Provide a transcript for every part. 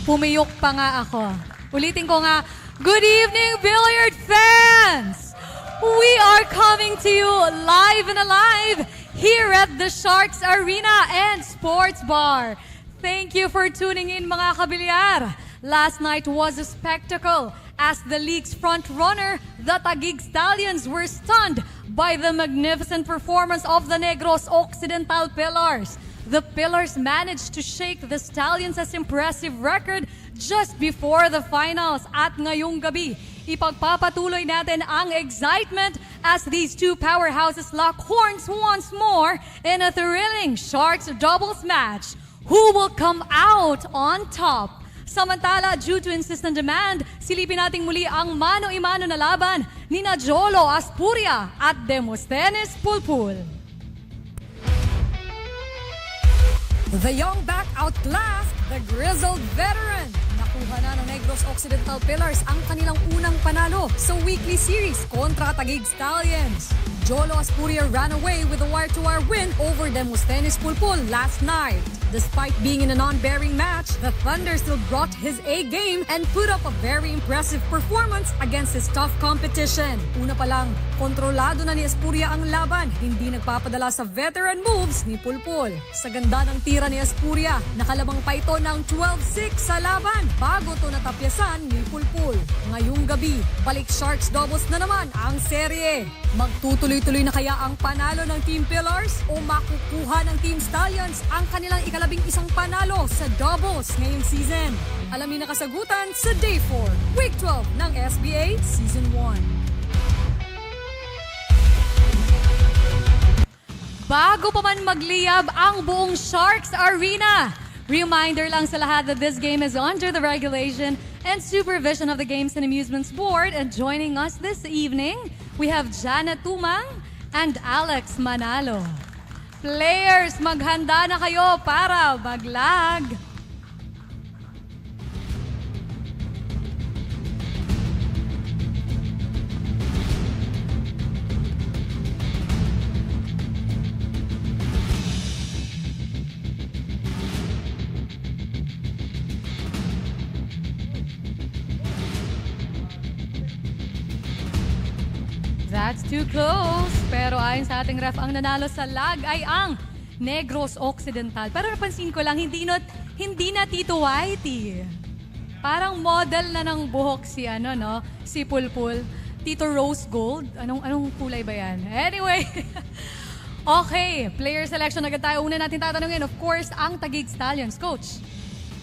Pumiyok pa nga ako. Ulitin ko nga, good evening, Billiard fans! We are coming to you live and alive here at the Sharks Arena and Sports Bar. Thank you for tuning in, mga kabilyar. Last night was a spectacle as the league's front-runner, the Taguig Stallions, were stunned by the magnificent performance of the Negros Occidental Pillars. The Pillars managed to shake the Stallions' impressive record just before the finals. At ngayong gabi, ipagpapatuloy natin ang excitement as these two powerhouses lock horns once more in a thrilling Sharks doubles match. Who will come out on top? Samantala, due to insistent demand, silipin nating muli ang mano-imano na laban ni Jolo Aspuria at Demosthenes Pulpul. The young back outclassed the grizzled veteran. Nakuha na ng Negros Occidental Pillars ang kanilang unang panalo sa weekly series kontra Taguig Stallions. Jolo Aspuria ran away with a wire-to-wire win over Demosthenes Pulpul last night. Despite being in a non-bearing match, the Thunder still brought his A game and put up a very impressive performance against his tough competition. Una pa lang, kontrolado na ni Aspuria ang laban, hindi nagpapadala sa veteran moves ni Pulpul. Sa ganda ng tira ni Aspuria, nakalabang pa ito ng 12-6 sa laban bago ito natapyasan ni Pulpul. Ngayong gabi, balik Sharks doubles na naman ang serye. Magtutuloy-tuloy na kaya ang panalo ng Team Pillars o makukuha ng Team Stallions ang kanilang ikalabing isang panalo sa doubles ngayong season? Alamin na kasagutan sa Day 4, Week 12 ng SBA Season 1. Bago pa man magliyab ang buong Sharks Arena, reminder lang sa lahat that this game is under the regulation and supervision of the Games and Amusements Board. And joining us this evening, we have Janet Tumang and Alex Manalo. Players, maghanda na kayo para maglag. That's too close. Pero ayon sa ating ref, ang nanalo sa lag ay ang Negros Occidental. Pero napansin ko lang, hindi na Tito Whitey. Parang model na ng buhok si Pulpul. Tito Rose Gold. Anong kulay ba yan? Anyway, okay, player selection agad tayo. Una natin tatanungin, of course, ang Taguig Stallions. Coach.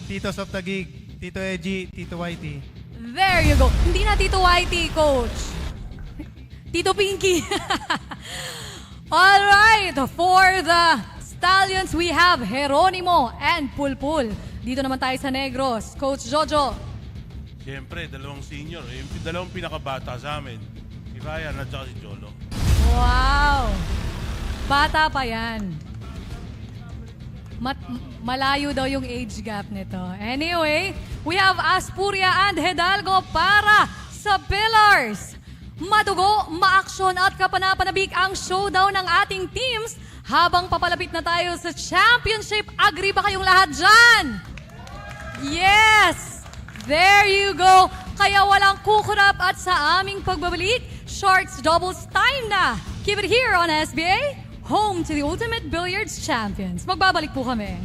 Titos of Taguig, Tito Eji, Tito Whitey. There you go. Hindi na Tito Whitey, Coach. Tito Pinky. All right, for the Stallions, we have Jeronimo and Pulpul. Dito naman tayo sa Negros. Coach Jojo. Siyempre, dalawang senior. Yung dalawang pinakabata sa amin. Si Ryan at saka si Jolo. Wow. Bata pa yan. Malayo daw yung age gap nito. Anyway, we have Aspuria and Hidalgo para sa Pillars. Madugo, maaksyon at kapanapanabik ang showdown ng ating teams habang papalapit na tayo sa championship. Agree ba kayong lahat dyan? Yes! There you go! Kaya walang kukurap at sa aming pagbabalik, Sharks doubles time na! Keep it here on SBA, home to the Ultimate Billiards Champions. Magbabalik po kami.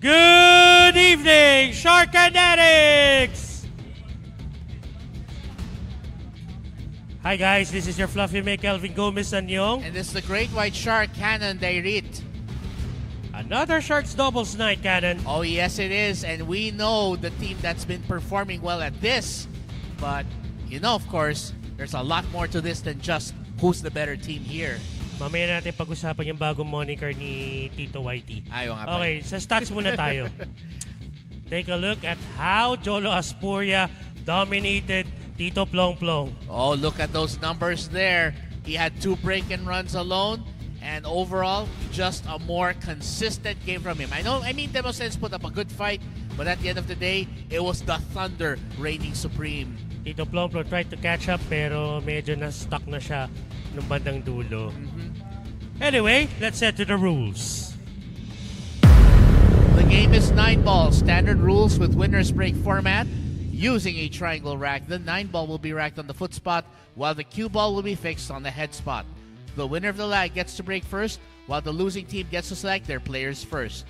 Good evening, Sharkanetics! Hi guys, this is your fluffy mate Kelvin Gomez Anyong. And this is the Great White Shark, Cannon Dairit. Another Sharks doubles night, Cannon. Oh yes it is, and we know the team that's been performing well at this. But, you know, of course, there's a lot more to this than just who's the better team here. Mamaya natin pag-usapan yung bagong moniker ni Tito Whitey. Ayaw nga pala. Okay, sa stats muna tayo. Take a look at how Jolo Aspuria dominated Tito Plong Plong. Oh, look at those numbers there. He had 2 break-in runs alone, and overall, just a more consistent game from him. I mean, Demoscens put up a good fight, but at the end of the day, it was the Thunder reigning supreme. Tito Plong Plong tried to catch up pero medyo na-stuck na siya nung bandang dulo. Anyway, let's head to the rules. The game is 9 balls, standard rules with winner's break format. Using a triangle rack, the 9 ball will be racked on the foot spot, while the cue ball will be fixed on the head spot. The winner of the lag gets to break first, while the losing team gets to select their players first.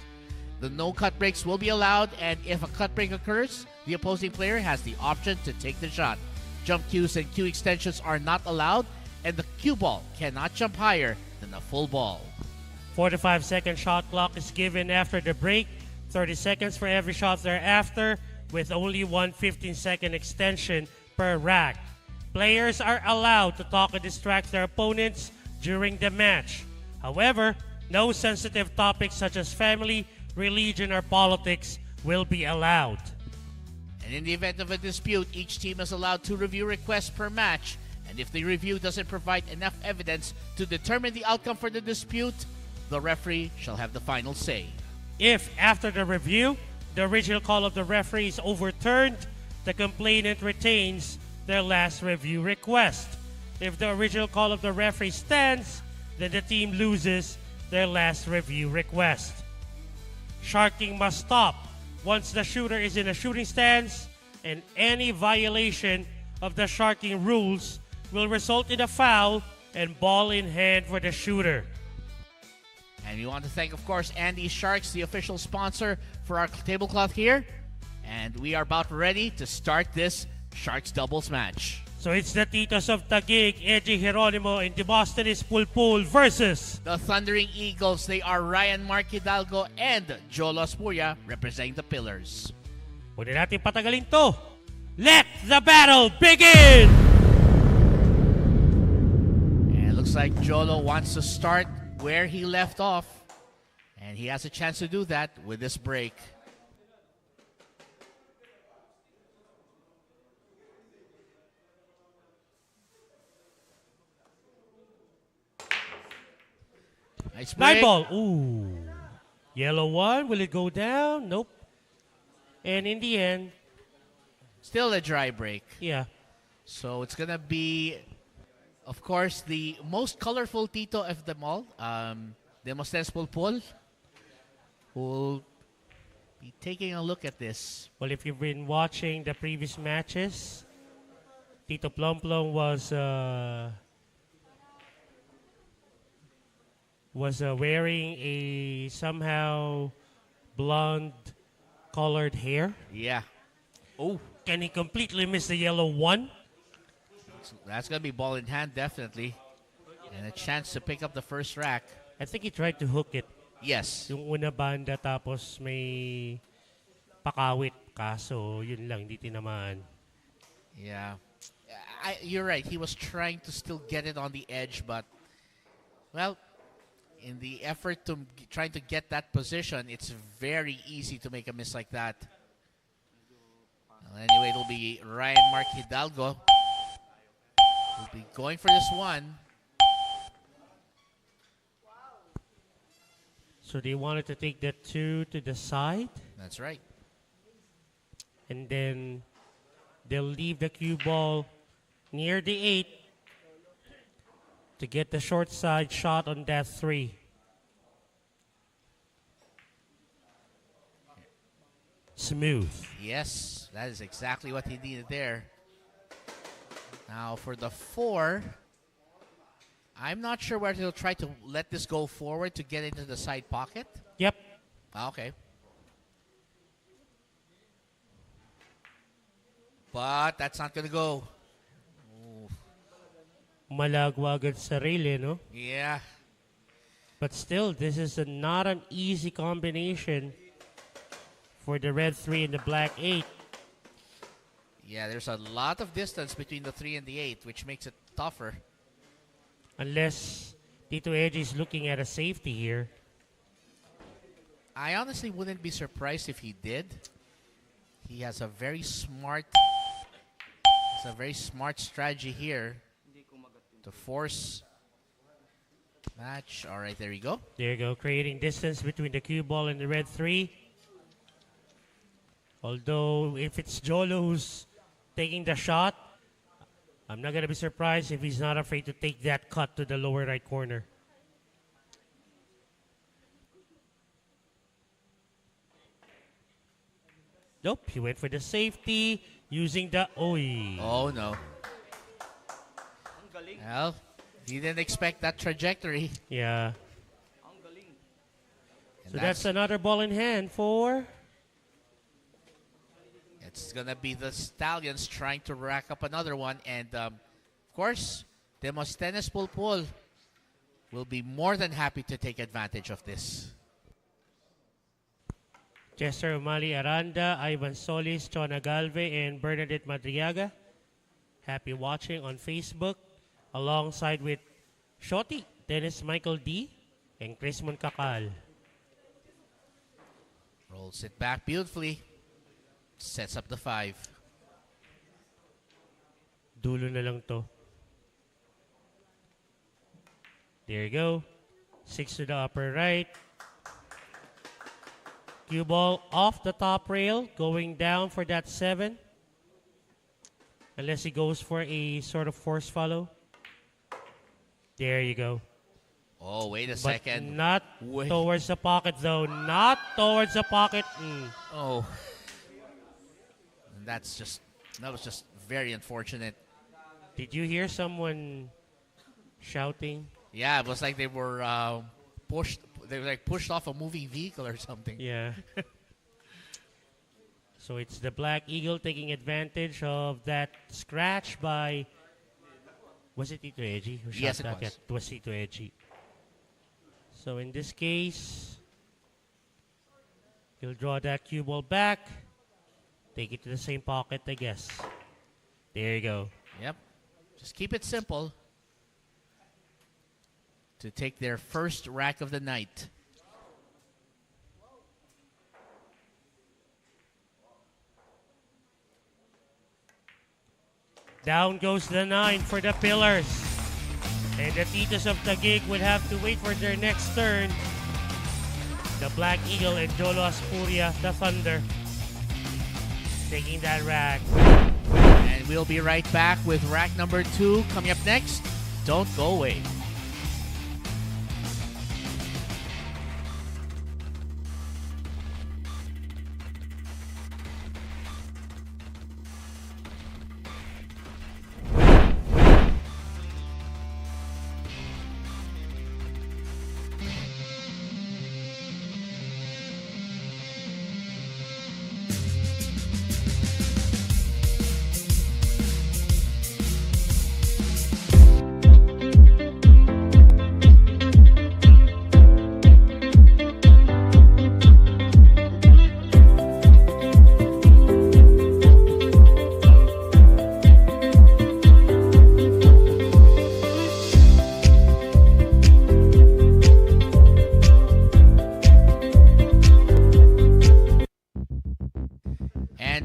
The no cut breaks will be allowed, and if a cut break occurs, the opposing player has the option to take the shot. Jump cues and cue extensions are not allowed, and the cue ball cannot jump higher than a full ball. 45-second shot clock is given after the break, 30 seconds for every shot thereafter, with only one 15-second extension per rack. Players are allowed to talk and distract their opponents during the match. However, no sensitive topics such as family, religion, or politics will be allowed. And in the event of a dispute, each team is allowed 2 review requests per match. And if the review doesn't provide enough evidence to determine the outcome for the dispute, the referee shall have the final say. If, after the review, the original call of the referee is overturned, the complainant retains their last review request. If the original call of the referee stands, then the team loses their last review request. Sharking must stop once the shooter is in a shooting stance, and any violation of the sharking rules will result in a foul and ball in hand for the shooter. And we want to thank, of course, Andy Sharks, the official sponsor for our tablecloth here. And we are about ready to start this Sharks doubles match. So it's the Titos of Taguig, Eji Geronimo, and the Bostonist Pulpul versus the Thundering Eagles. They are Ryan Mark Hidalgo and Jolo Aspuria representing the Pillars. Huwag na natin patagalin to. Let the battle begin! And it looks like Jolo wants to start where he left off, and he has a chance to do that with this break. Nice break. 9 ball. Ooh. Yellow 1. Will it go down? Nope. And in the end, still a dry break. Yeah. So it's gonna be, of course, the most colorful Tito of them all, Demoscens Pulpul, who will be taking a look at this. Well, if you've been watching the previous matches, Tito Plom Plom was wearing a somehow blonde colored hair. Yeah. Oh. Can he completely miss the yellow 1? That's going to be ball in hand, definitely. And a chance to pick up the first rack. I think he tried to hook it. Yes. Yung una banda tapos may pakawit. Kaso, yun lang, hindi tinamaan. Yeah. You're right. He was trying to still get it on the edge, but, well, in the effort to trying to get that position, it's very easy to make a miss like that. Well, anyway, it'll be Ryan Mark Hidalgo. We'll be going for this one. So they wanted to take that 2 to the side. That's right. And then they'll leave the cue ball near the 8 to get the short side shot on that 3. Smooth. Yes, that is exactly what he needed there. Now for the 4, I'm not sure whether he'll try to let this go forward to get into the side pocket. Yep. Okay. But that's not going to go. Ooh. Malagwa agad sarili, no? Yeah. But still, this is not an easy combination for the red 3 and the black 8. Yeah, there's a lot of distance between the 3 and the 8, which makes it tougher. Unless Tito Edgy is looking at a safety here. I honestly wouldn't be surprised if he did. He has a very smart strategy here to force match. All right, there you go. There you go, creating distance between the cue ball and the red 3. Although, if it's Jolo who's taking the shot, I'm not going to be surprised if he's not afraid to take that cut to the lower right corner. Nope, he went for the safety using the oi. Oh, no. Well, he didn't expect that trajectory. Yeah. And So that's another ball in hand for... It's going to be the Stallions trying to rack up another one. And, of course, Demosthenes Pulpul will be more than happy to take advantage of this. Chester Umali Aranda, Ivan Solis, Chona Galve, and Bernadette Madriaga. Happy watching on Facebook, alongside with Shoti, Dennis Michael D, and Chris Moncakal. Rolls it back beautifully. Sets up the 5. Dulo na lang to. There you go. 6 to the upper right. Cue ball off the top rail, going down for that 7. Unless he goes for a sort of force follow. There you go. Oh, wait a But second. not Wait. towards the pocket, though. Not towards the pocket. Oh. That was just very unfortunate. Did you hear someone shouting? Yeah, it was like they were pushed. They were like pushed off a moving vehicle or something. Yeah. So it's the Black Eagle taking advantage of that scratch by... Was it Tito Edgy? Who Yes, shot it that? was. Yeah, it was Tito Edgy. So in this case, he'll draw that cue ball back. Take it to the same pocket, I guess. There you go. Yep. Just keep it simple to take their first rack of the night. Down goes the 9 for the Pillars. And the Titos of Taguig would have to wait for their next turn. The Black Eagle and Jolo Aspuria, the Thunder, taking that rack. And we'll be right back with rack number 2 coming up next. Don't go away.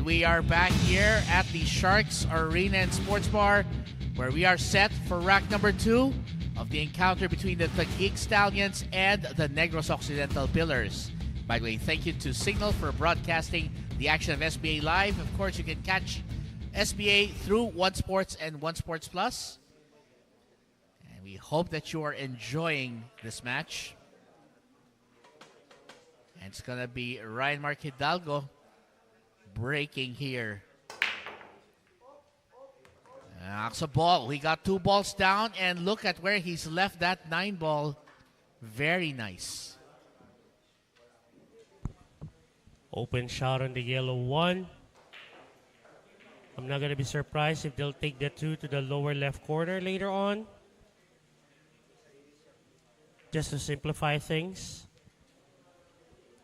We are back here at the Sharks Arena and Sports Bar, where we are set for rack number 2 of the encounter between the Taguig Stallions and the Negros Occidental Pillars. By the way, thank you to Signal for broadcasting the action of SBA Live. Of course, you can catch SBA through One Sports and One Sports Plus. And we hope that you are enjoying this match. And it's going to be Ryan Mark Hidalgo breaking here. Knocks a ball. He got 2 balls down, and look at where he's left that 9 ball. Very nice. Open shot on the yellow 1. I'm not going to be surprised if they'll take the 2 to the lower left corner later on. just to simplify things.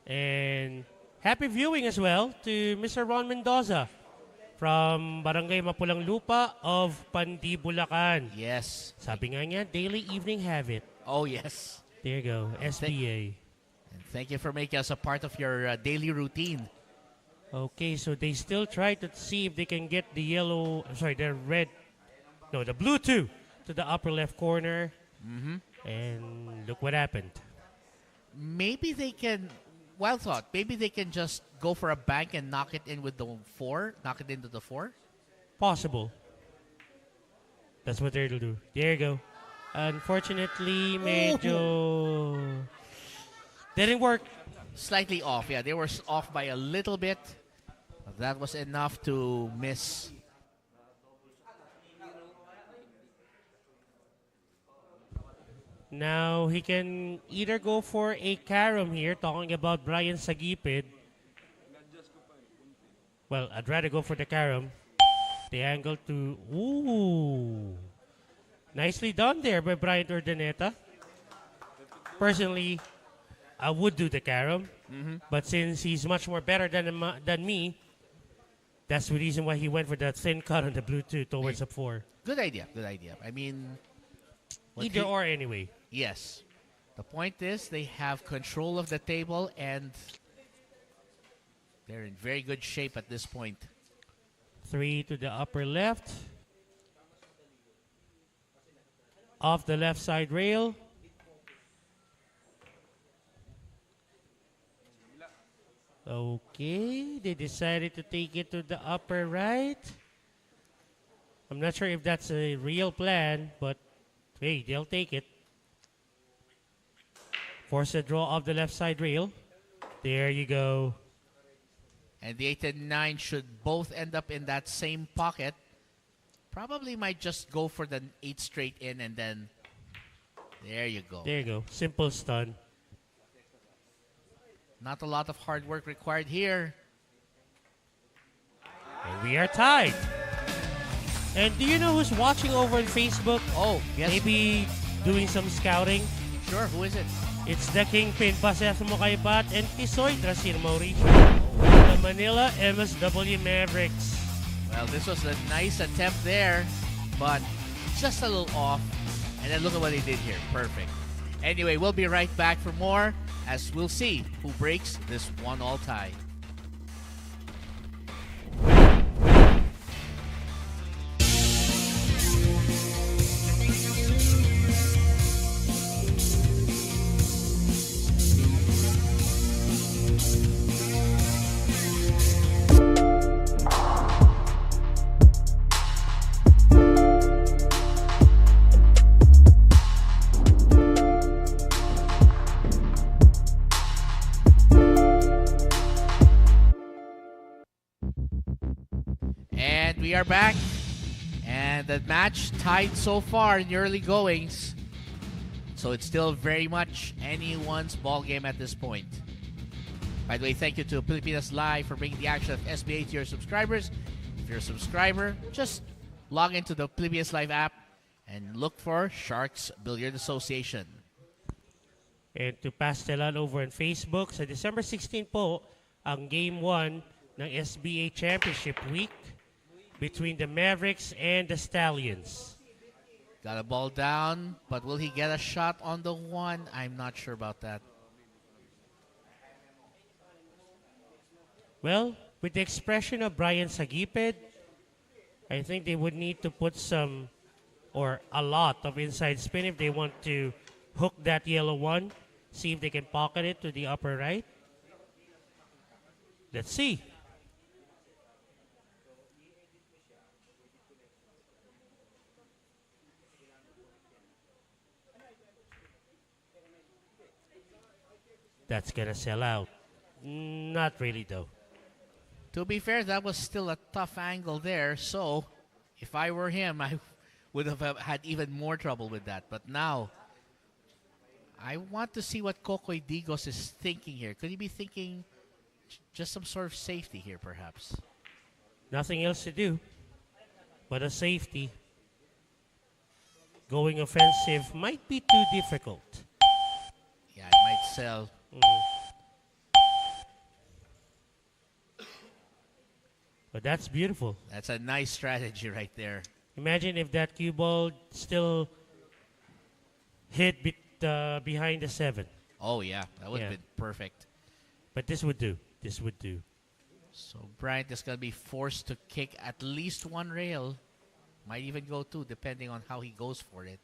And happy viewing as well to Mr. Ron Mendoza from Barangay Mapulang Lupa of Pandi, Bulacan. Yes. Sabi nga niya, daily evening habit. Oh, yes. There you go, SBA. And thank you for making us a part of your daily routine. Okay, so they still try to see if they can get the the blue 2 to the upper left corner. And look what happened. Maybe they can, wild thought, maybe they can just go for a bank and knock it in with the 4, knock it into the 4. Possible. That's what they'll do. There you go. Unfortunately, medyo didn't work. Slightly off, yeah. They were off by a little bit. That was enough to miss. Now he can either go for a carom here, talking about Brian Sagipid. Well, I'd rather go for the carom. The angle to... Ooh! Nicely done there by Brian Urdaneta. Personally, I would do the carom. But since he's much more better than me, that's the reason why he went for that thin cut on the blue 2 towards the 4. Good idea, good idea. I mean... Either or anyway. Yes. The point is they have control of the table and they're in very good shape at this point. 3 to the upper left. Off the left side rail. Okay, they decided to take it to the upper right. I'm not sure if that's a real plan, but hey, they'll take it. Force a draw of the left side rail. There you go. And the 8 and 9 should both end up in that same pocket. Probably might just go for the 8 straight in and then there you go. There you go. Simple stun. Not a lot of hard work required here. And we are tied. And do you know who's watching over on Facebook? Oh, yes. Maybe doing some scouting? Sure, who is it? It's the Kingpin Pasesmo Kaipat and Tisoy Drasir Mauricio. The Manila MSW Mavericks. Well, this was a nice attempt there, but just a little off. And then look at what he did here. Perfect. Anyway, we'll be right back for more as we'll see who breaks this 1-all tie. We are back, and the match tied so far in the early goings, so it's still very much anyone's ball game at this point. By the way, thank you to Pilipinas Live for bringing the action of SBA to your subscribers. If you're a subscriber, just log into the Pilipinas Live app and look for Sharks Billiard Association. And to Pastelan over on Facebook, sa December 16 po, ang Game 1 ng SBA Championship Week between the Mavericks and the Stallions. Got a ball down, but will he get a shot on the 1? I'm not sure about that. Well, with the expression of Brian Sagipid, I think they would need to put some or a lot of inside spin if they want to hook that yellow 1. See if they can pocket it to the upper right. Let's see. That's gonna sell out. Not really, though. To be fair, that was still a tough angle there. So, if I were him, I would have had even more trouble with that. But now, I want to see what Kokoy Digos is thinking here. Could he be thinking just some sort of safety here, perhaps? Nothing else to do but a safety. Going offensive might be too difficult. sell. But that's beautiful. That's a nice strategy right there. Imagine if that cue ball still hit behind the 7. Oh, yeah. That would have Yeah. been perfect. But this would do. This would do. So Bryant is going to be forced to kick at least one rail. Might even go two, depending on how he goes for it.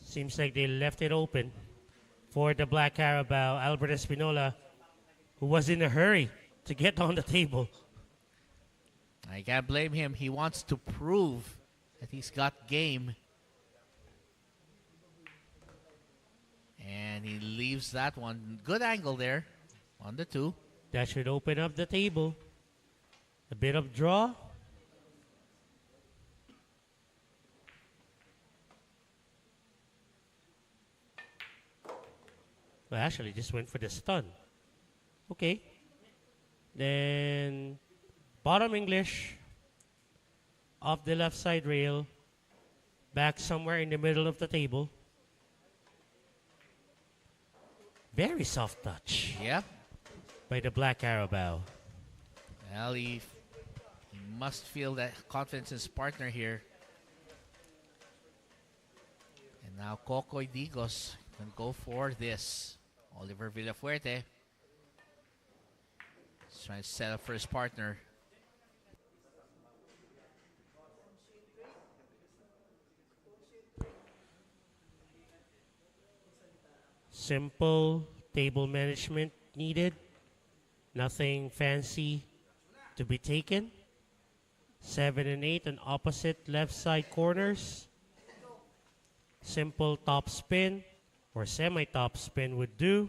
Seems like they left it open for the Black Carabao, Albert Espinola, who was in a hurry to get on the table. I can't blame him. He wants to prove that he's got game. And he leaves that one. Good angle there on the 2. That should open up the table. A bit of draw. Well, actually, just went for the stun. Okay. Then, bottom English. Off the left side rail. Back somewhere in the middle of the table. Very soft touch Yep. by the Black Carabao. Well, he must feel that confidence in his partner here. And now Kokoy Digos can go for this. Oliver Villafuerte is trying to set up for his partner. Simple table management needed. Nothing fancy to be taken. 7 and 8 on opposite left side corners. Simple top spin or semi-top spin would do.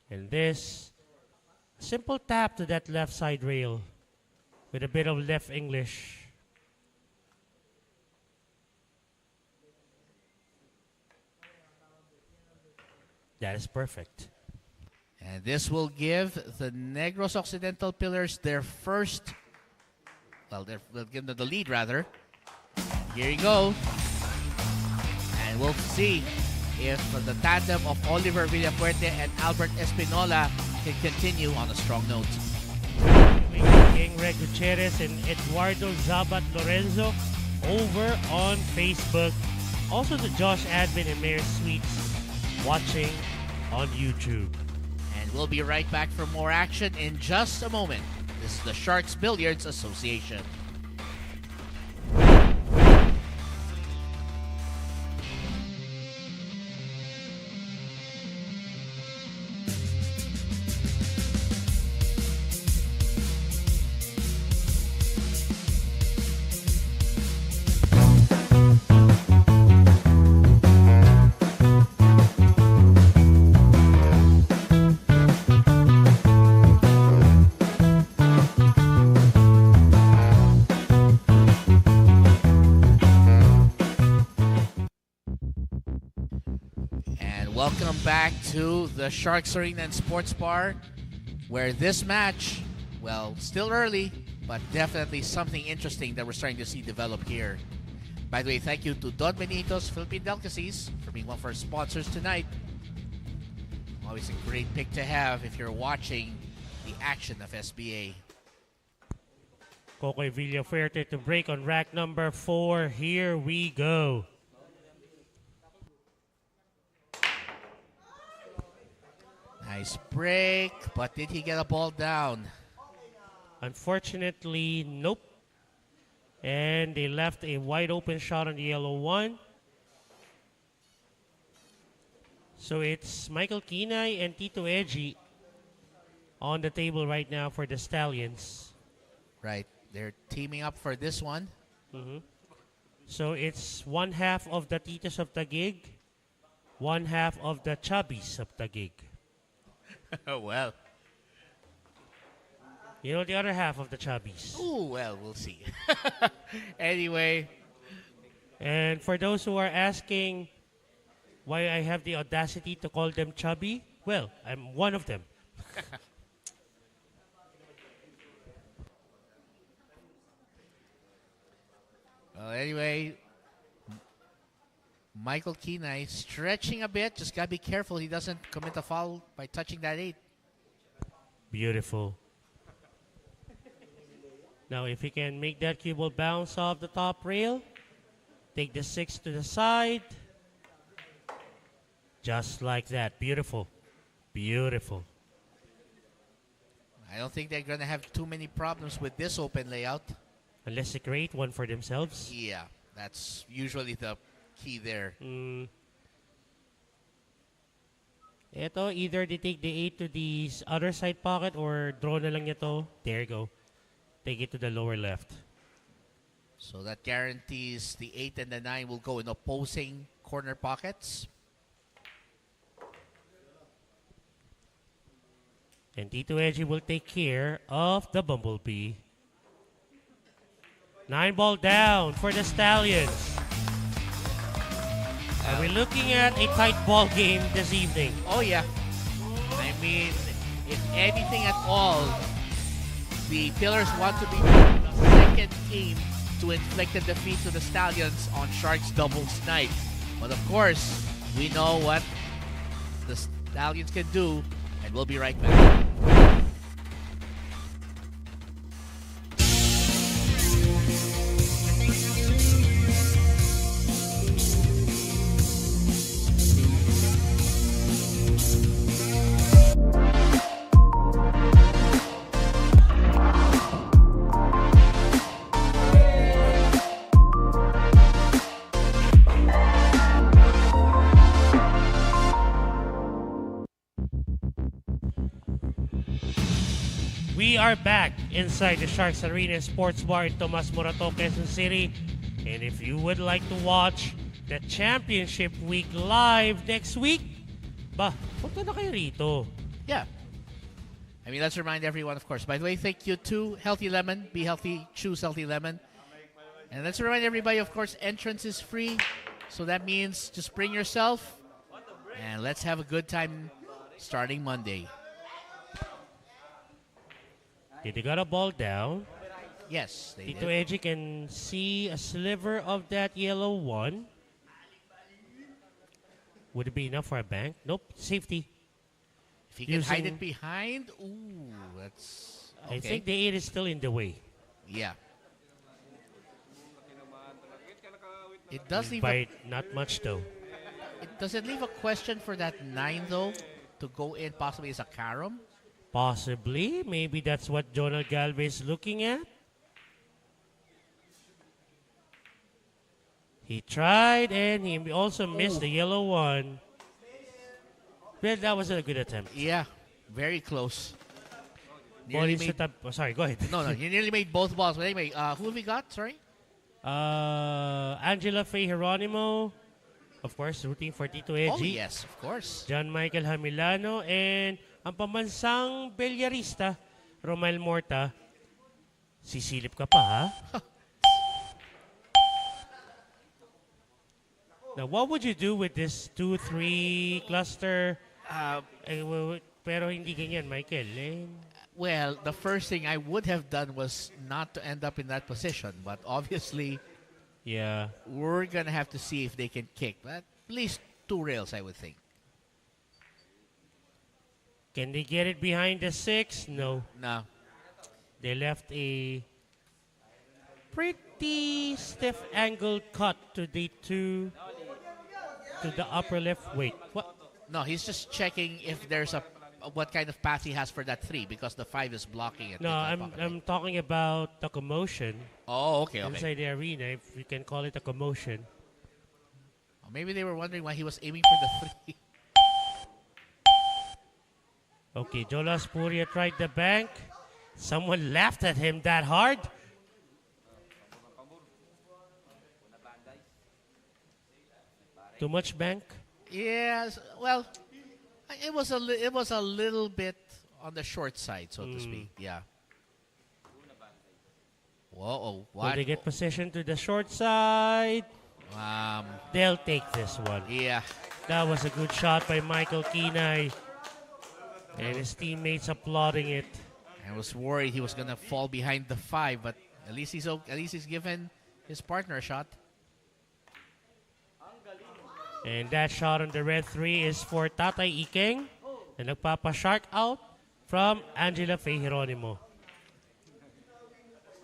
And this, simple tap to that left side rail with a bit of left English. That is perfect. And this will give the Negros Occidental Pillars their first, well, they'll give them the lead rather. Here you go. And we'll see if the tandem of Oliver Villafuerte and Albert Espinola can continue on a strong note. King Reg Gutierrez and Eduardo Zabat Lorenzo over on Facebook. Also the Josh Admin and Mayor Sweets watching on YouTube. And we'll be right back for more action in just a moment. This is the Sharks Billiards Association. Welcome back to the Sharks Arena and Sports Bar, where this match, well, still early, but definitely something interesting that we're starting to see develop here. By the way, thank you to Don Benito's Philippine Delicacies for being one of our sponsors tonight. Always a great pick to have if you're watching the action of SBA. Kokoy Villafuerte to break on rack number 4. Here we go. Nice break, but did he get a ball down? Unfortunately, nope. And they left a wide open shot on the yellow one. So it's Michael Kinay and Tito Edgy on the table right now for the Stallions. Right, they're teaming up for this one. So it's one half of the Titos of Taguig, one half of the Chubbies of Taguig. Oh, well. You know the other half of the Chubbies. Oh, well, we'll see. Anyway. And for those who are asking why I have the audacity to call them chubby? Well, I'm one of them. Well, anyway, Michael Kenai stretching a bit. Just got to be careful he doesn't commit a foul by touching that 8. Beautiful. Now, if he can make that cue ball bounce off the top rail, take the 6 to the side. Just like that. Beautiful. Beautiful. I don't think they're going to have too many problems with this open layout. Unless they create one for themselves. Yeah, that's usually the key there. Ito, either they take the 8 to the other side pocket or draw na lang ito. There you go. Take it to the lower left. So that guarantees the 8 and the 9 will go in opposing corner pockets. And Tito Edgy will take care of the Bumblebee. 9 ball down for the Stallions. Are we looking at a tight ball game this evening? Oh, yeah. I mean, if anything at all, the Pillars want to be the second team to inflict a defeat to the Stallions on Sharks doubles night. But of course, we know what the Stallions can do, and we'll be right back. We are back inside the Sharks Arena Sports Bar in Tomas, Morato, Quezon City. And if you would like to watch the Championship Week live next week, punta na kayo rito. Yeah. I mean, let's remind everyone, of course. By the way, thank you to Healthy Lemon. Be healthy, choose Healthy Lemon. And let's remind everybody, of course, entrance is free. So that means just bring yourself. And let's have a good time starting Monday. Did they got a ball down? Yes, they Tito did. Edgy can see a sliver of that yellow one. Would it be enough for a bank? Nope. Safety. If he can hide using- it behind, ooh, that's okay. I think the 8 is still in the way. Yeah. It does leave By not much though. does it leave a question for that 9 though to go in possibly as a carom? Possibly. Maybe that's what Jonal Galvez is looking at. He tried and he also missed the yellow one. Well, that was a good attempt. Yeah, very close. Ball Nearly is made, set up. Oh, sorry, go ahead. no, you nearly made both balls. But anyway, who have we got? Sorry? Angela Faye Geronimo, of course, rooting for Tito Edgy. Oh, yes, of course. John Michael Hamilano, and ang pambansang bilyarista, Romel Morta. Sisilip ka pa, ha? Now, what would you do with this 2-3 cluster? Pero hindi ganyan, Michael. Well, the first thing I would have done was not to end up in that position. But obviously, Yeah. we're going to have to see if they can kick. At least 2 rails, I would think. Can they get it behind the 6? No. No. They left a pretty stiff angled cut to the 2 to the upper left. Wait, what? No, he's just checking if there's what kind of path he has for that 3 because the 5 is blocking it. No, I'm talking about the commotion Oh, okay. inside the arena, if you can call it a commotion. Maybe they were wondering why he was aiming for the 3. Okay, Jolas Puria tried the bank. Someone laughed at him that hard. Too much bank? Yes, well, it was a little bit on the short side, so to speak. Yeah. Whoa! Will What? they get possession to the short side? Um. They'll take this one. Yeah. That was a good shot by Michael Kinay. And his teammates applauding it. I was worried he was gonna fall behind the 5, but at least he's given his partner a shot. And that shot on the red 3 is for Tatay Ikeng. And nagpapa-shark out from Angela Faye Geronimo.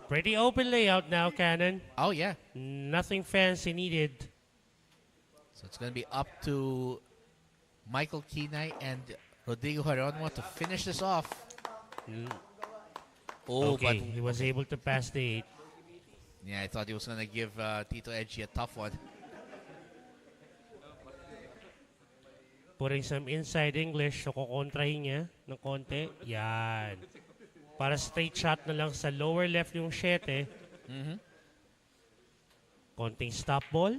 Pretty open layout now, Cannon. Oh yeah. Nothing fancy needed. So it's gonna be up to Michael Kinay and Rodrigo Geronimo to finish this off. Oh, Okay, but he was able to pass the 8. yeah, I thought he was gonna give Tito Edgy a tough one. Putting some inside English, so kukontrahin niya ng konti. Yan. Para straight shot na lang sa lower left yung 7. Konting stop ball.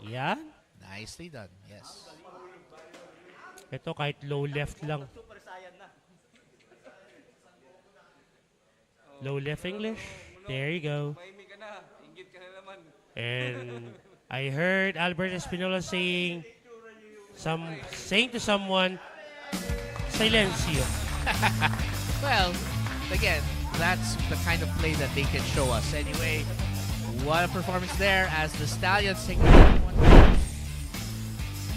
Yan. Nicely done, yes. Ito kahit low left lang. Low left English. There you go. And I heard Albert Espinola saying to someone, silencio. Well, again, that's the kind of play that they can show us. Anyway, what a performance there as the Stallions take one.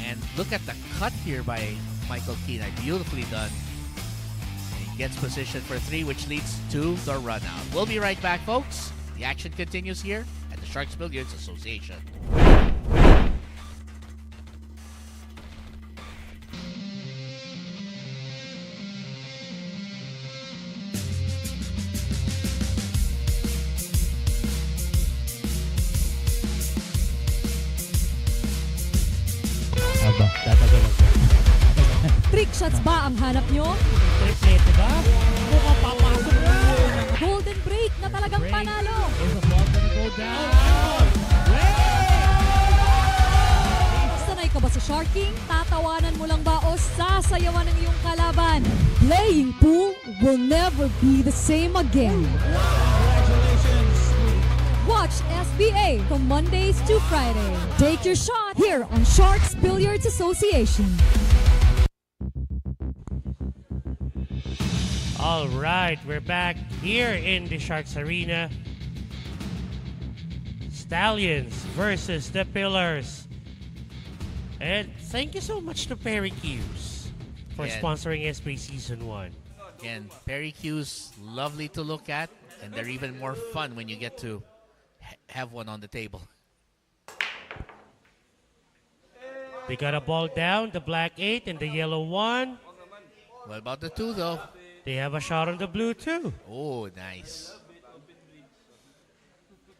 And look at the cut here by Michael Kinay. Beautifully done. And he gets position for 3, which leads to the run out. We'll be right back, folks. The action continues here at the Sharks Billiards Association. Trick shots ba ang hanap nyo? Triplete ba? Mukhang papasok na. Golden break na talagang panalo. Sanay ka ba sa sharking? Tatawanan mo lang ba o sasayawan ng iyong kalaban? Playing pool will never be the same again. Watch SBA from Mondays to Friday. Take your shot here on Sharks Billiards Association. All right, we're back here in the Sharks Arena. Stallions versus the Pillars. And thank you so much to Perry Hughes for sponsoring SB Season 1. Again, Perry Q's lovely to look at, and they're even more fun when you get to have one on the table. They got a ball down, the black 8 and the yellow 1. What about the 2, though? They have a shot on the blue too. Oh, nice.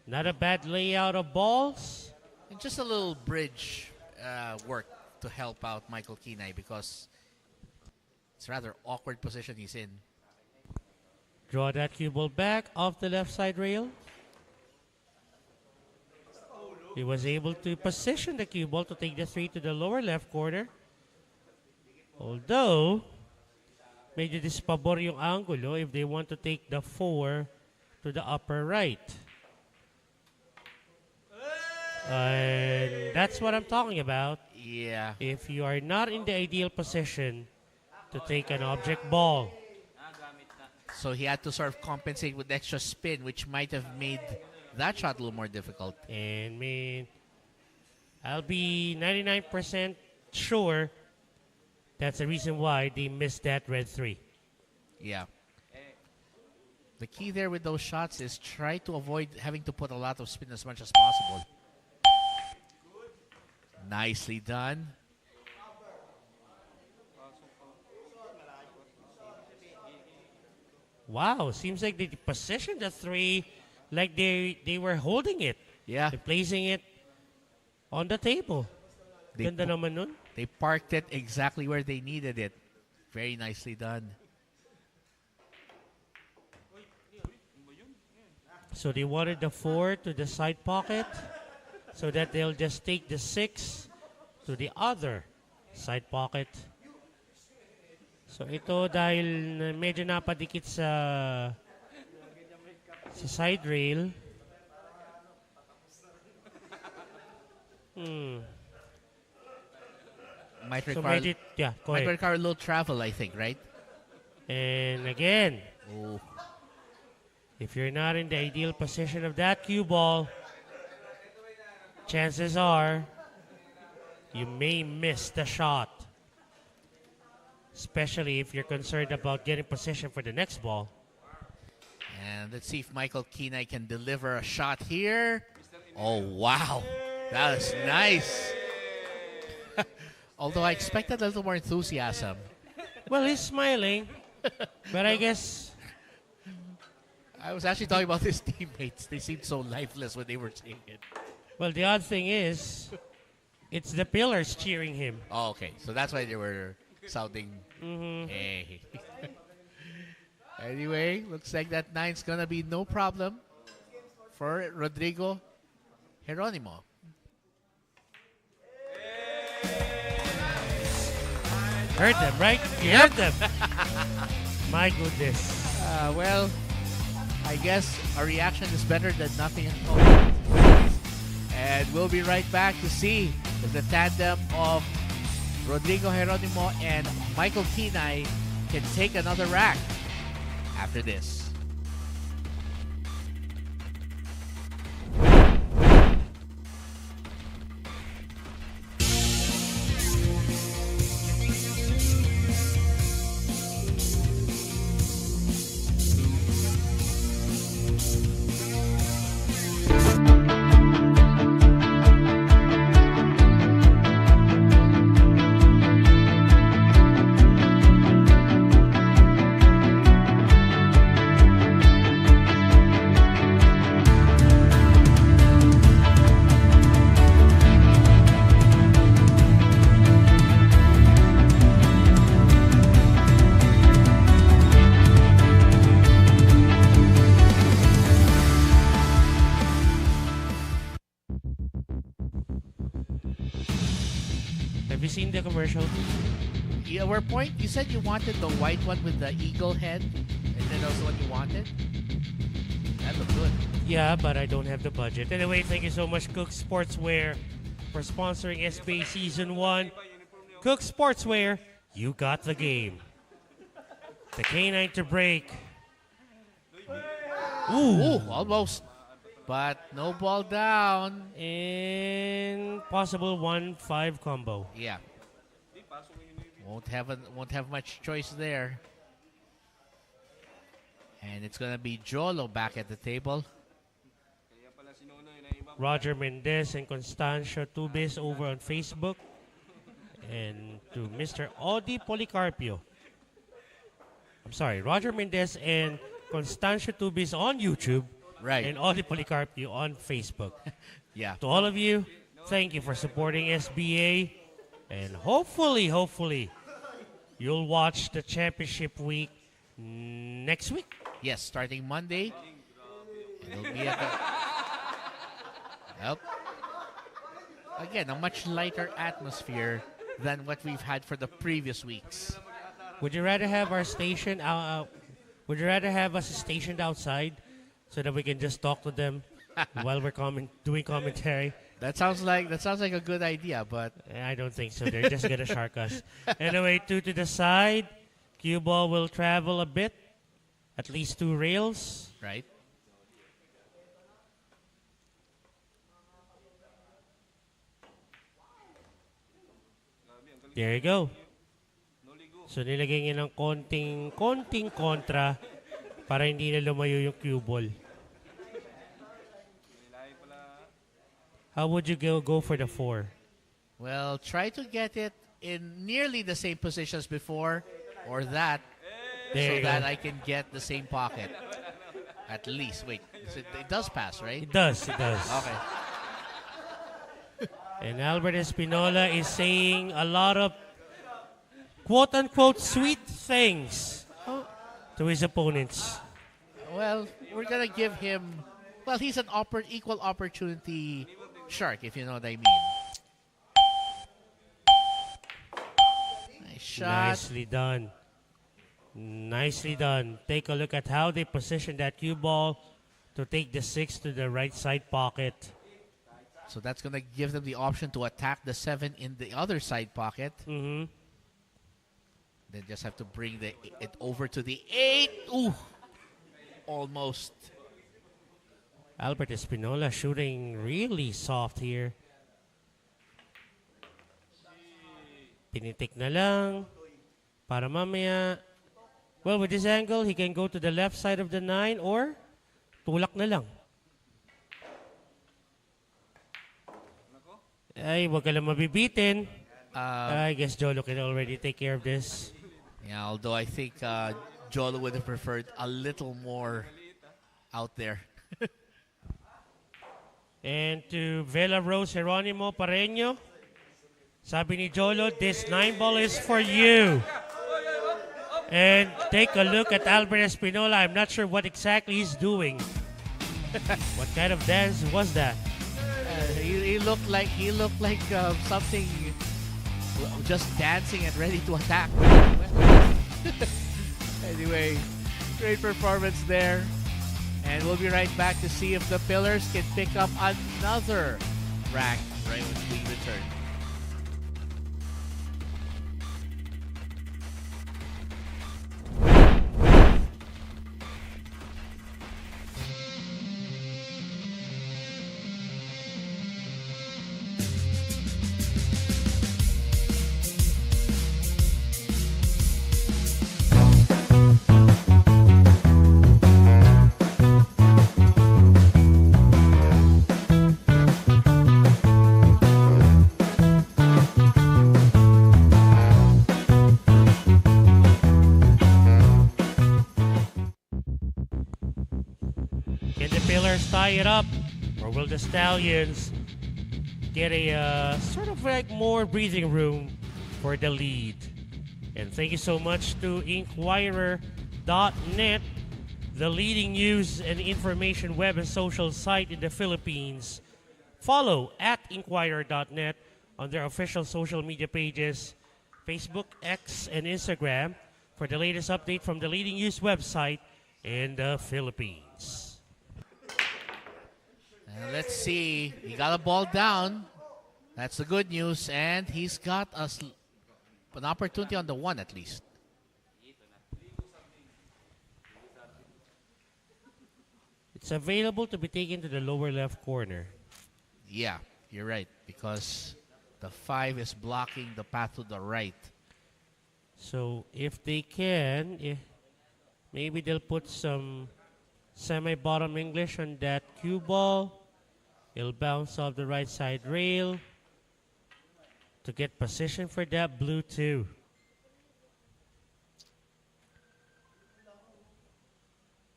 Not a bad layout of balls. And just a little bridge work to help out Michael Kinay because it's a rather awkward position he's in. Draw that cue ball back off the left side rail. He was able to position the cue ball to take the 3 to the lower left corner. Although, medyo dispabor yung angulo if they want to take the 4 to the upper right. And that's what I'm talking about. Yeah. If you are not in the ideal position to take an object ball. So he had to sort of compensate with extra spin, which might have made that shot a little more difficult. And I'll be 99% sure that's the reason why they missed that red 3. Yeah. The key there with those shots is try to avoid having to put a lot of spin as much as possible. Nicely done. Wow, seems like they positioned the 3 like they were holding it. Yeah. They're placing it on the table. Ganda naman nun. They parked it exactly where they needed it. Very nicely done. So they wanted the 4 to the side pocket so that they'll just take the 6 to the other side pocket. So ito dahil medyo napadikit sa side rail. Might So require, go might ahead. require a little travel, I think, right? And again, Oh, if you're not in the ideal position of that cue ball, chances are you may miss the shot. Especially if you're concerned about getting position for the next ball. and let's see if Michael Kenai can deliver a shot here. Oh, wow. That was nice. Although I expected a little more enthusiasm. Well, he's smiling, but I guess I was actually talking about his teammates. They seemed so lifeless when they were saying it. well, the odd thing is, it's the pillars cheering him. Oh, okay. So that's why they were sounding. Hey. Anyway, looks like that nine's going to be no problem for Rodrigo Geronimo. Heard them, right? You heard them. My goodness. Well, I guess a reaction is better than nothing at all. And we'll be right back to see if the tandem of Rodrigo Geronimo and Michael Kenai can take another rack after this. Have you seen the commercial? Yeah, where point? You said you wanted the white one with the eagle head, and then that was the one you wanted? That looked good. Yeah, but I don't have the budget. Anyway, thank you so much, Cook Sportswear, for sponsoring SBA Season 1. Cook Sportswear, you got the game. The K9 to break. Ooh, almost. But no ball down. And possible 1-5 combo. Yeah. Won't have much choice there. And it's gonna be Jolo back at the table. Roger Mendez and Constancio Tubis over on Facebook. And to Mr. Audi Policarpio. I'm sorry, Roger Mendez and Constancio Tubis on YouTube. Right. And Audi Policarpio on Facebook. Yeah. To all of you, thank you for supporting SBA. And hopefully, you'll watch the championship week next week. Yes, starting Monday. It'll be at the... Yep. Again, a much lighter atmosphere than what we've had for the previous weeks. Would you rather have our station? Would you rather have us stationed outside so that we can just talk to them while we're doing commentary? That sounds like a good idea, but I don't think so. They're just gonna shark us. Anyway, 2 to the side. Cue ball will travel a bit, at least 2 rails. right. There you go. So nilagay niya ng konting kontra para hindi na lumayo yung cue ball. How would you go for the 4? Well, try to get it in nearly the same position as before, or that, There so you that go. I can get the same pocket. At least. Wait, it does pass, right? It does. Okay. And Albert Espinola is saying a lot of quote-unquote sweet things to his opponents. Well, we're gonna give him. Well, he's an equal opportunity shark, if you know what I mean. Nice shot. Nicely done. Take a look at how they position that cue ball to take the 6 to the right side pocket. So that's going to give them the option to attack the 7 in the other side pocket. Mm-hmm. Then just have to bring it over to the 8. Ooh, almost. Albert Espinola shooting really soft here. Pinitik na lang para mamaya. Well, with this angle, he can go to the left side of the 9 or tulak na lang. Ay, wag ka lang mabibitin. I guess Jolo can already take care of this. Yeah, although I think Jolo would have preferred a little more out there. And to Vela Rose Geronimo Pareño, sabi ni Jolo, this 9 ball is for you. And take a look at Albert Espinola. I'm not sure what exactly he's doing. What kind of dance was that? He looked like something just dancing and ready to attack. Anyway, great performance there. And we'll be right back to see if the Pillars can pick up another rack right when we return. Tie it up, or will the Stallions get a sort of like more breathing room for the lead? And thank you so much to Inquirer.net, the leading news and information web and social site in the Philippines. Follow at Inquirer.net on their official social media pages, Facebook, X, and Instagram for the latest update from the leading news website in the Philippines. And let's see. He got a ball down. That's the good news. And he's got an opportunity on the 1 at least. It's available to be taken to the lower left corner. Yeah, you're right. Because the 5 is blocking the path to the right. So if they can, maybe they'll put some semi-bottom English on that cue ball. It'll bounce off the right side rail to get position for that blue 2.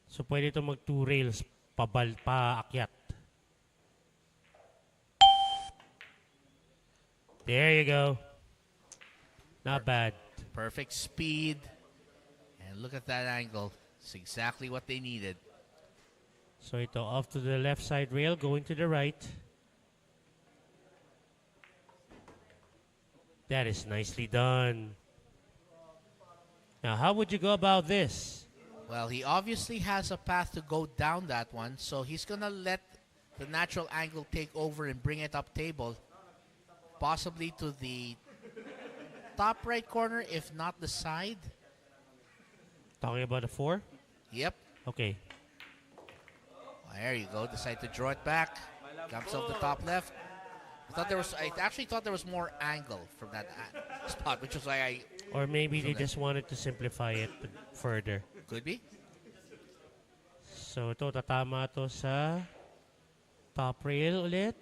So pwede ito mag 2 rails paakyat. There you go. Not bad. Perfect speed. And look at that angle. It's exactly what they needed. So ito off to the left side rail, going to the right. That is nicely done. Now, how would you go about this? Well, he obviously has a path to go down that one, so he's going to let the natural angle take over and bring it up table, possibly to the top right corner, if not the side. Talking about the 4? Yep. Okay. There you go. Decide to draw it back. Jumps off the top left. I actually thought there was more angle from that spot, which is why I... Or maybe they just wanted to simplify it further. Could be. So ito, tatama to sa top rail ulit.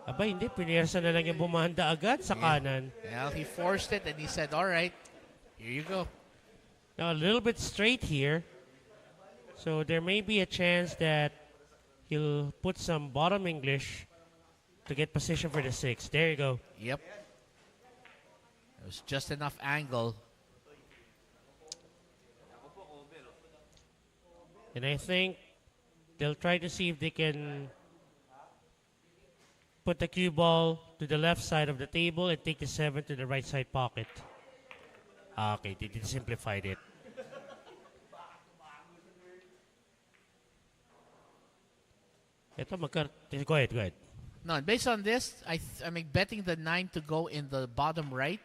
Aba, hindi. Pinersa na lang yung bumanda agad sa kanan. Well, he forced it and he said, all right, here you go. Now, a little bit straight here. So there may be a chance that he'll put some bottom English to get position for the 6. There you go. Yep. It was just enough angle. And I think they'll try to see if they can put the cue ball to the left side of the table and take the 7 to the right side pocket. Okay, they simplified it. Ito go ahead, go ahead. No, based on this, I'm betting the 9 to go in the bottom right.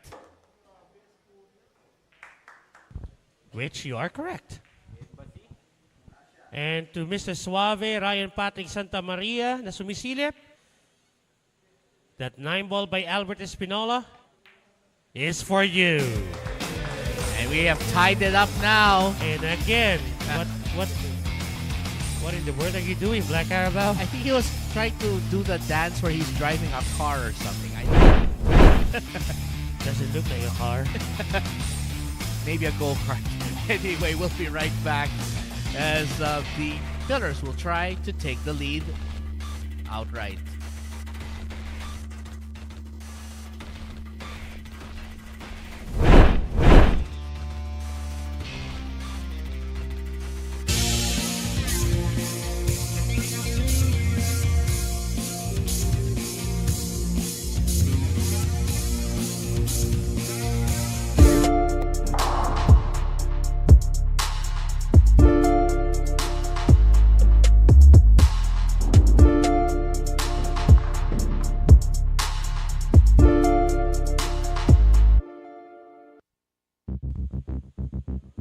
Which you are correct. And to Mr. Suave, Ryan Patrick Santa Maria na sumisilip, that 9 ball by Albert Espinola is for you. And we have tied it up now. And again, what in the world are you doing, Black Carabao? I think he was trying to do the dance where he's driving a car or something. Doesn't look like a car. Maybe a go-kart. Anyway, we'll be right back as the Pillars will try to take the lead outright.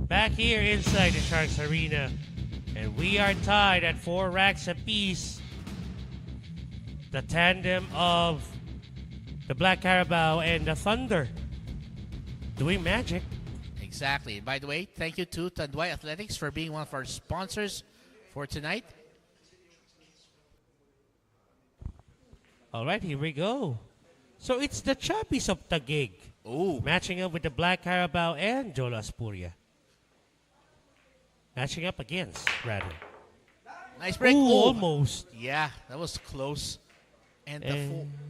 Back here inside the Sharks Arena, and we are tied at 4 racks apiece. The tandem of the Black Carabao and the Thunder doing magic. Exactly. And by the way, thank you to Tanduay Athletics for being one of our sponsors for tonight. All right, here we go. So it's the Chappies of Taguig matching up with the Black Carabao and Jola Aspuria. Matching up against, rather. Nice break. Ooh, almost. Yeah, that was close. And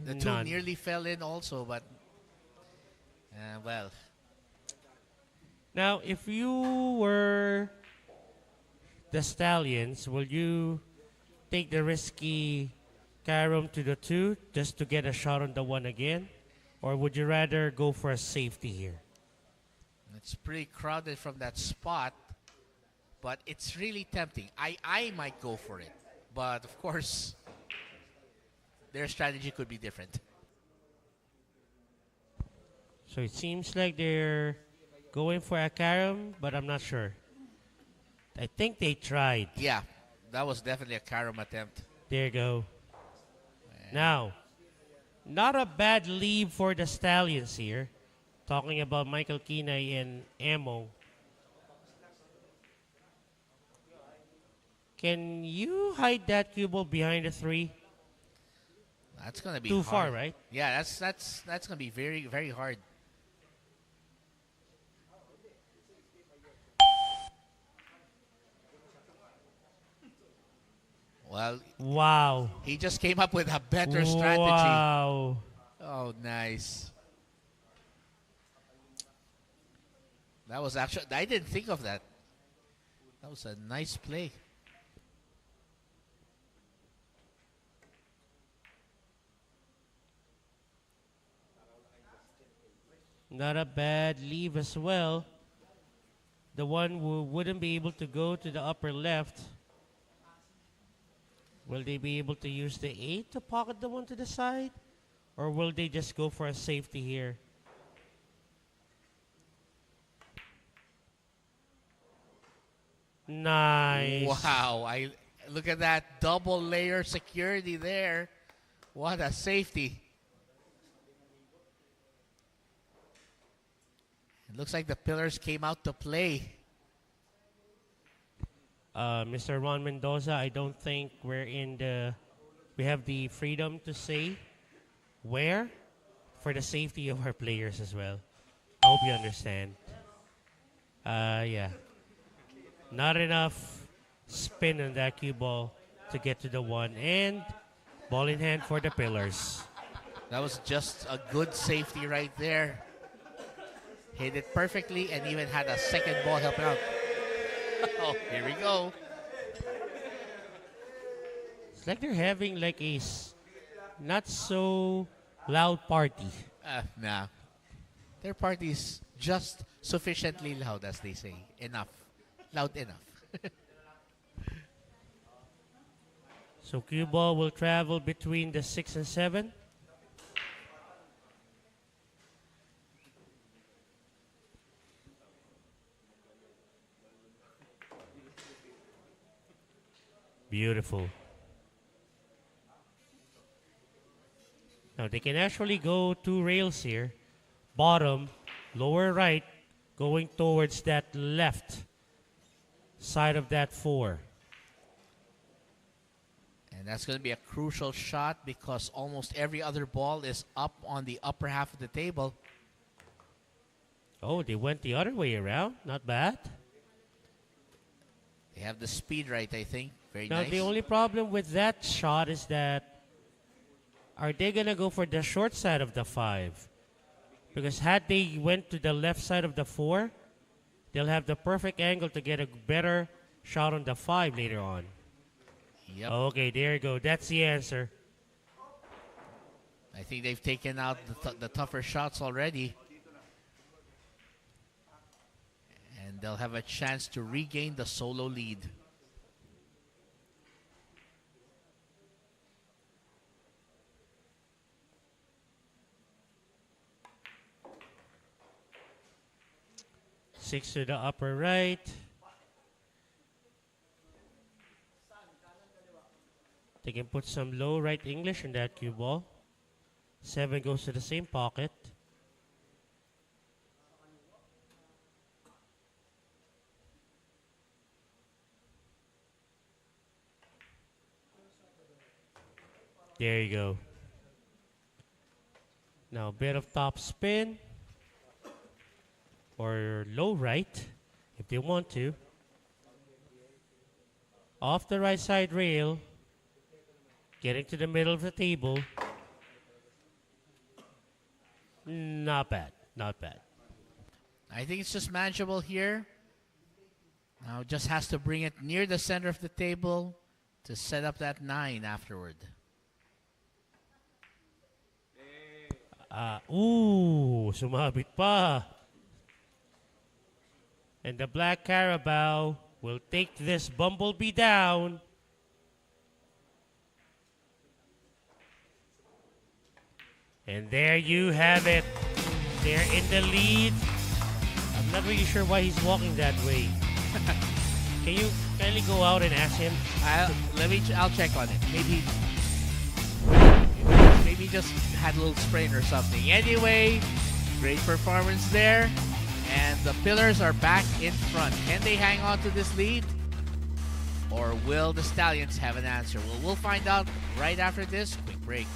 the two nearly fell in also, but well. Now, if you were the Stallions, will you take the risky carom to the 2 just to get a shot on the 1 again? Or would you rather go for a safety here? It's pretty crowded from that spot, but it's really tempting. I might go for it, but of course, their strategy could be different. So it seems like they're going for a carom, but I'm not sure. I think they tried. Yeah, that was definitely a carom attempt. There you go. Now, not a bad lead for the Stallions here. Talking about Michael Kinay and Emo. Can you hide that cue ball behind the 3? That's gonna be too hard. far, right? Yeah, that's gonna be very, very hard. Well, wow. He just came up with a better strategy. Wow. Oh, nice. That was actually, I didn't think of that. That was a nice play. Not a bad leave as well. The one who wouldn't be able to go to the upper left. Will they be able to use the 8 to pocket the 1 to the side? Or will they just go for a safety here? Nice. Wow, I look at that double layer security there. What a safety. It looks like the Pillars came out to play. Mr. Ron Mendoza, I don't think we have the freedom to say where for the safety of our players as well. I hope you understand. Yeah. Not enough spin on that cue ball to get to the 1, and ball in hand for the Pillars. That was just a good safety right there. Hit it perfectly and even had a second ball helping out. Oh, here we go. It's like they're having like a not so loud party. Nah. Their party's just sufficiently loud, as they say. Enough. Loud enough. So cue ball will travel between the 6 and 7. Beautiful. Now they can actually go 2 rails here. Bottom, lower right, going towards that left side of that 4. And that's going to be a crucial shot because almost every other ball is up on the upper half of the table. Oh, they went the other way around. Not bad. They have the speed right, I think. Very Now, nice. the only problem with that shot is that are they going to go for the short side of the 5? Because had they went to the left side of the 4, they'll have the perfect angle to get a better shot on the 5 later on. Yep. Okay, there you go. That's the answer. I think they've taken out the tougher shots already. And they'll have a chance to regain the solo lead. Six to the upper right. They can put some low right English in that cue ball. 7 goes to the same pocket. There you go. Now a bit of top spin. Or low right, if they want to. Off the right side rail. Getting to the middle of the table. Not bad, not bad. I think it's just manageable here. Now just has to bring it near the center of the table to set up that 9 afterward. Sumabit pa. And the Black Carabao will take this bumblebee down. And there you have it. They're in the lead. I'm not really sure why he's walking that way. Can you kindly go out and ask him? I'll check on it. Maybe just had a little sprain or something. Anyway, great performance there. And the Pillars are back in front. Can they hang on to this lead? Or will the Stallions have an answer? Well, we'll find out right after this quick break.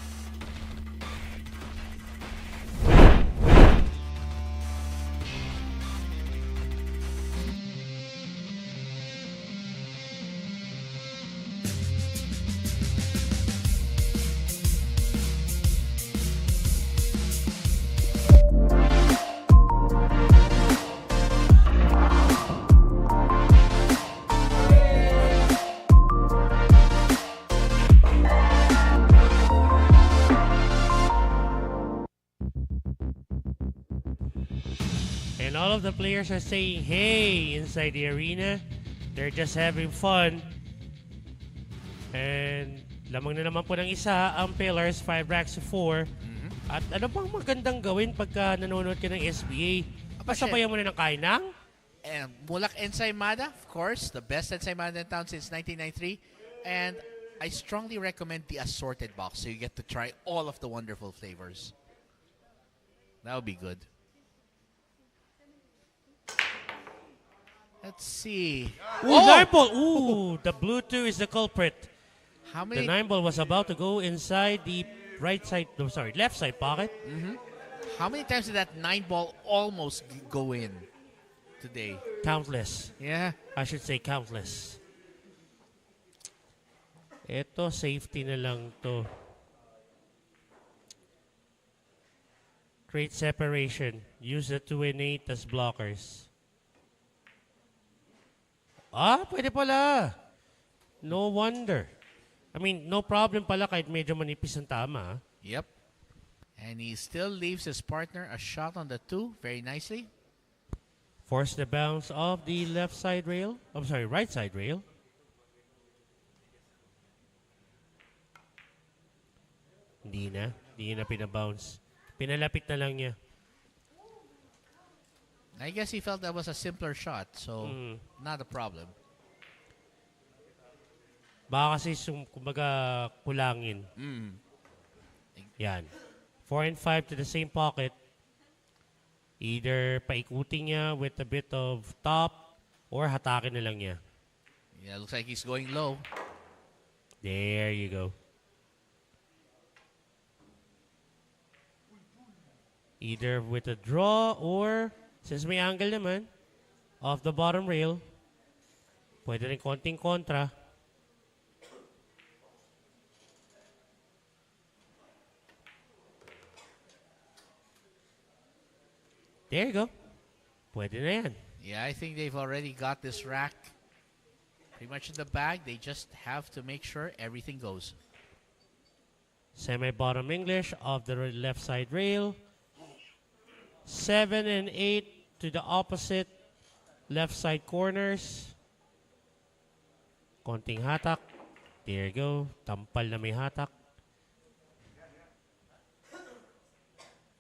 And all of the players are saying, hey, inside the arena. They're just having fun. And lamang na naman po ng isa ang Pillars, 5 racks to 4. At ano bang magandang gawin pagka nanonood ka ng SBA? Pasabayan mo na ng kainang? And Mulak Ensaymada, of course, the best ensaymada in town since 1993. And I strongly recommend the assorted box so you get to try all of the wonderful flavors. That would be good. Let's see. Ooh, 9 ball! Ooh, the blue 2 is the culprit. How The many? 9 ball was about to go inside the left side pocket. How many times did that 9 ball almost go in today? Countless. Yeah. I should say countless. Ito, safety na lang to. Create separation. Use the 2 and 8 as blockers. Pwede pala. No wonder. I mean, no problem pala kahit medyo manipis ang tama. Yep. And he still leaves his partner a shot on the 2 very nicely. Force the bounce of the left side rail. I'm sorry, right side rail. Hindi na pinabounce. Pinalapit na lang niya. I guess he felt that was a simpler shot, so not a problem. Baka kasi kumbaga kulangin. Yan. 4 and 5 to the same pocket. Either paikutin niya with a bit of top or hatakin na lang niya. Yeah, looks like he's going low. There you go. Either with a draw or, since may angle naman, off the bottom rail, pwede rin konting kontra. There you go. Pwede na yan. Yeah, I think they've already got this rack pretty much in the bag. They just have to make sure everything goes. Semi-bottom English off the left side rail. 7 and 8 to the opposite left side corners. Konting hatak. There you go. Tampal na may hatak.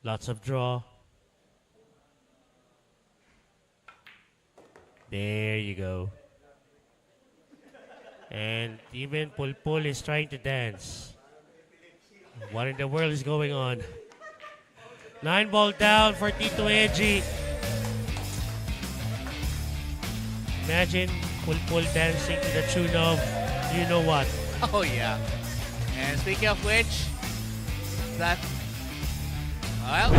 Lots of draw. There you go. And even Pulpul is trying to dance. What in the world is going on? 9-ball down for Tito Eji. Imagine Pulpul dancing to the tune of you know what. Oh yeah. And speaking of which, that I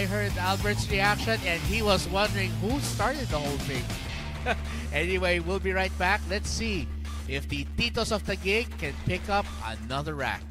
heard Albert's reaction, and he was wondering who started the whole thing. Anyway, we'll be right back. Let's see if the Titos of the gig can pick up another rack.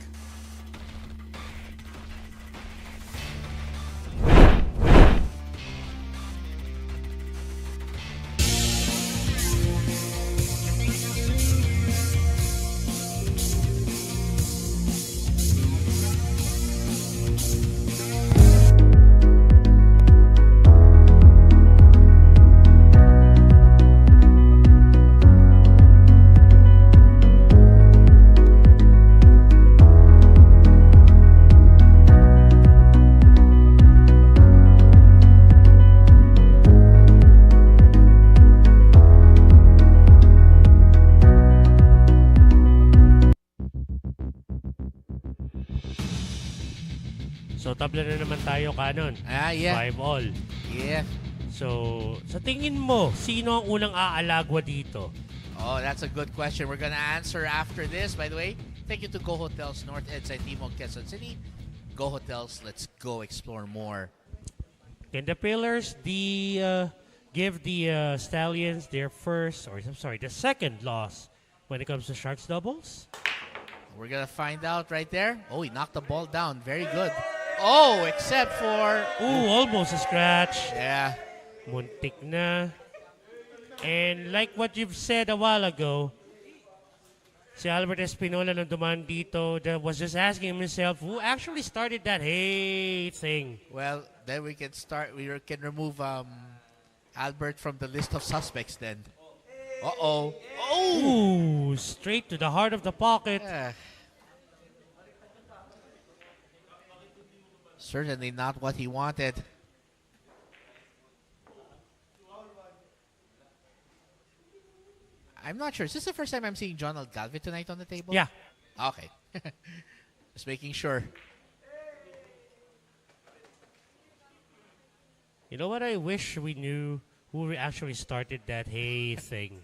So, tabla na naman tayo, Canon. Yeah. 5 all. Yeah. So, sa tingin mo, sino ang unang aalagwa dito? Oh, that's a good question. We're gonna answer after this. By the way, thank you to Go Hotels North Edside Timog, Quezon City. Go Hotels, let's go explore more. Can the Pillars give the Stallions their the second loss when it comes to Sharks doubles? We're gonna find out right there. Oh, he knocked the ball down. Very good. Oh, except for... Ooh, almost a scratch. Yeah. Muntik na. And like what you've said a while ago, si Albert Espinola nung dumaan dito was just asking himself who actually started that hey thing. Well, then we can start. We can remove Albert from the list of suspects then. Uh-oh. Oh! Ooh, straight to the heart of the pocket. Certainly not what he wanted. I'm not sure. Is this the first time I'm seeing John Galvin tonight on the table? Yeah. Okay. Just making sure. You know what? I wish we knew who actually started that hey thing.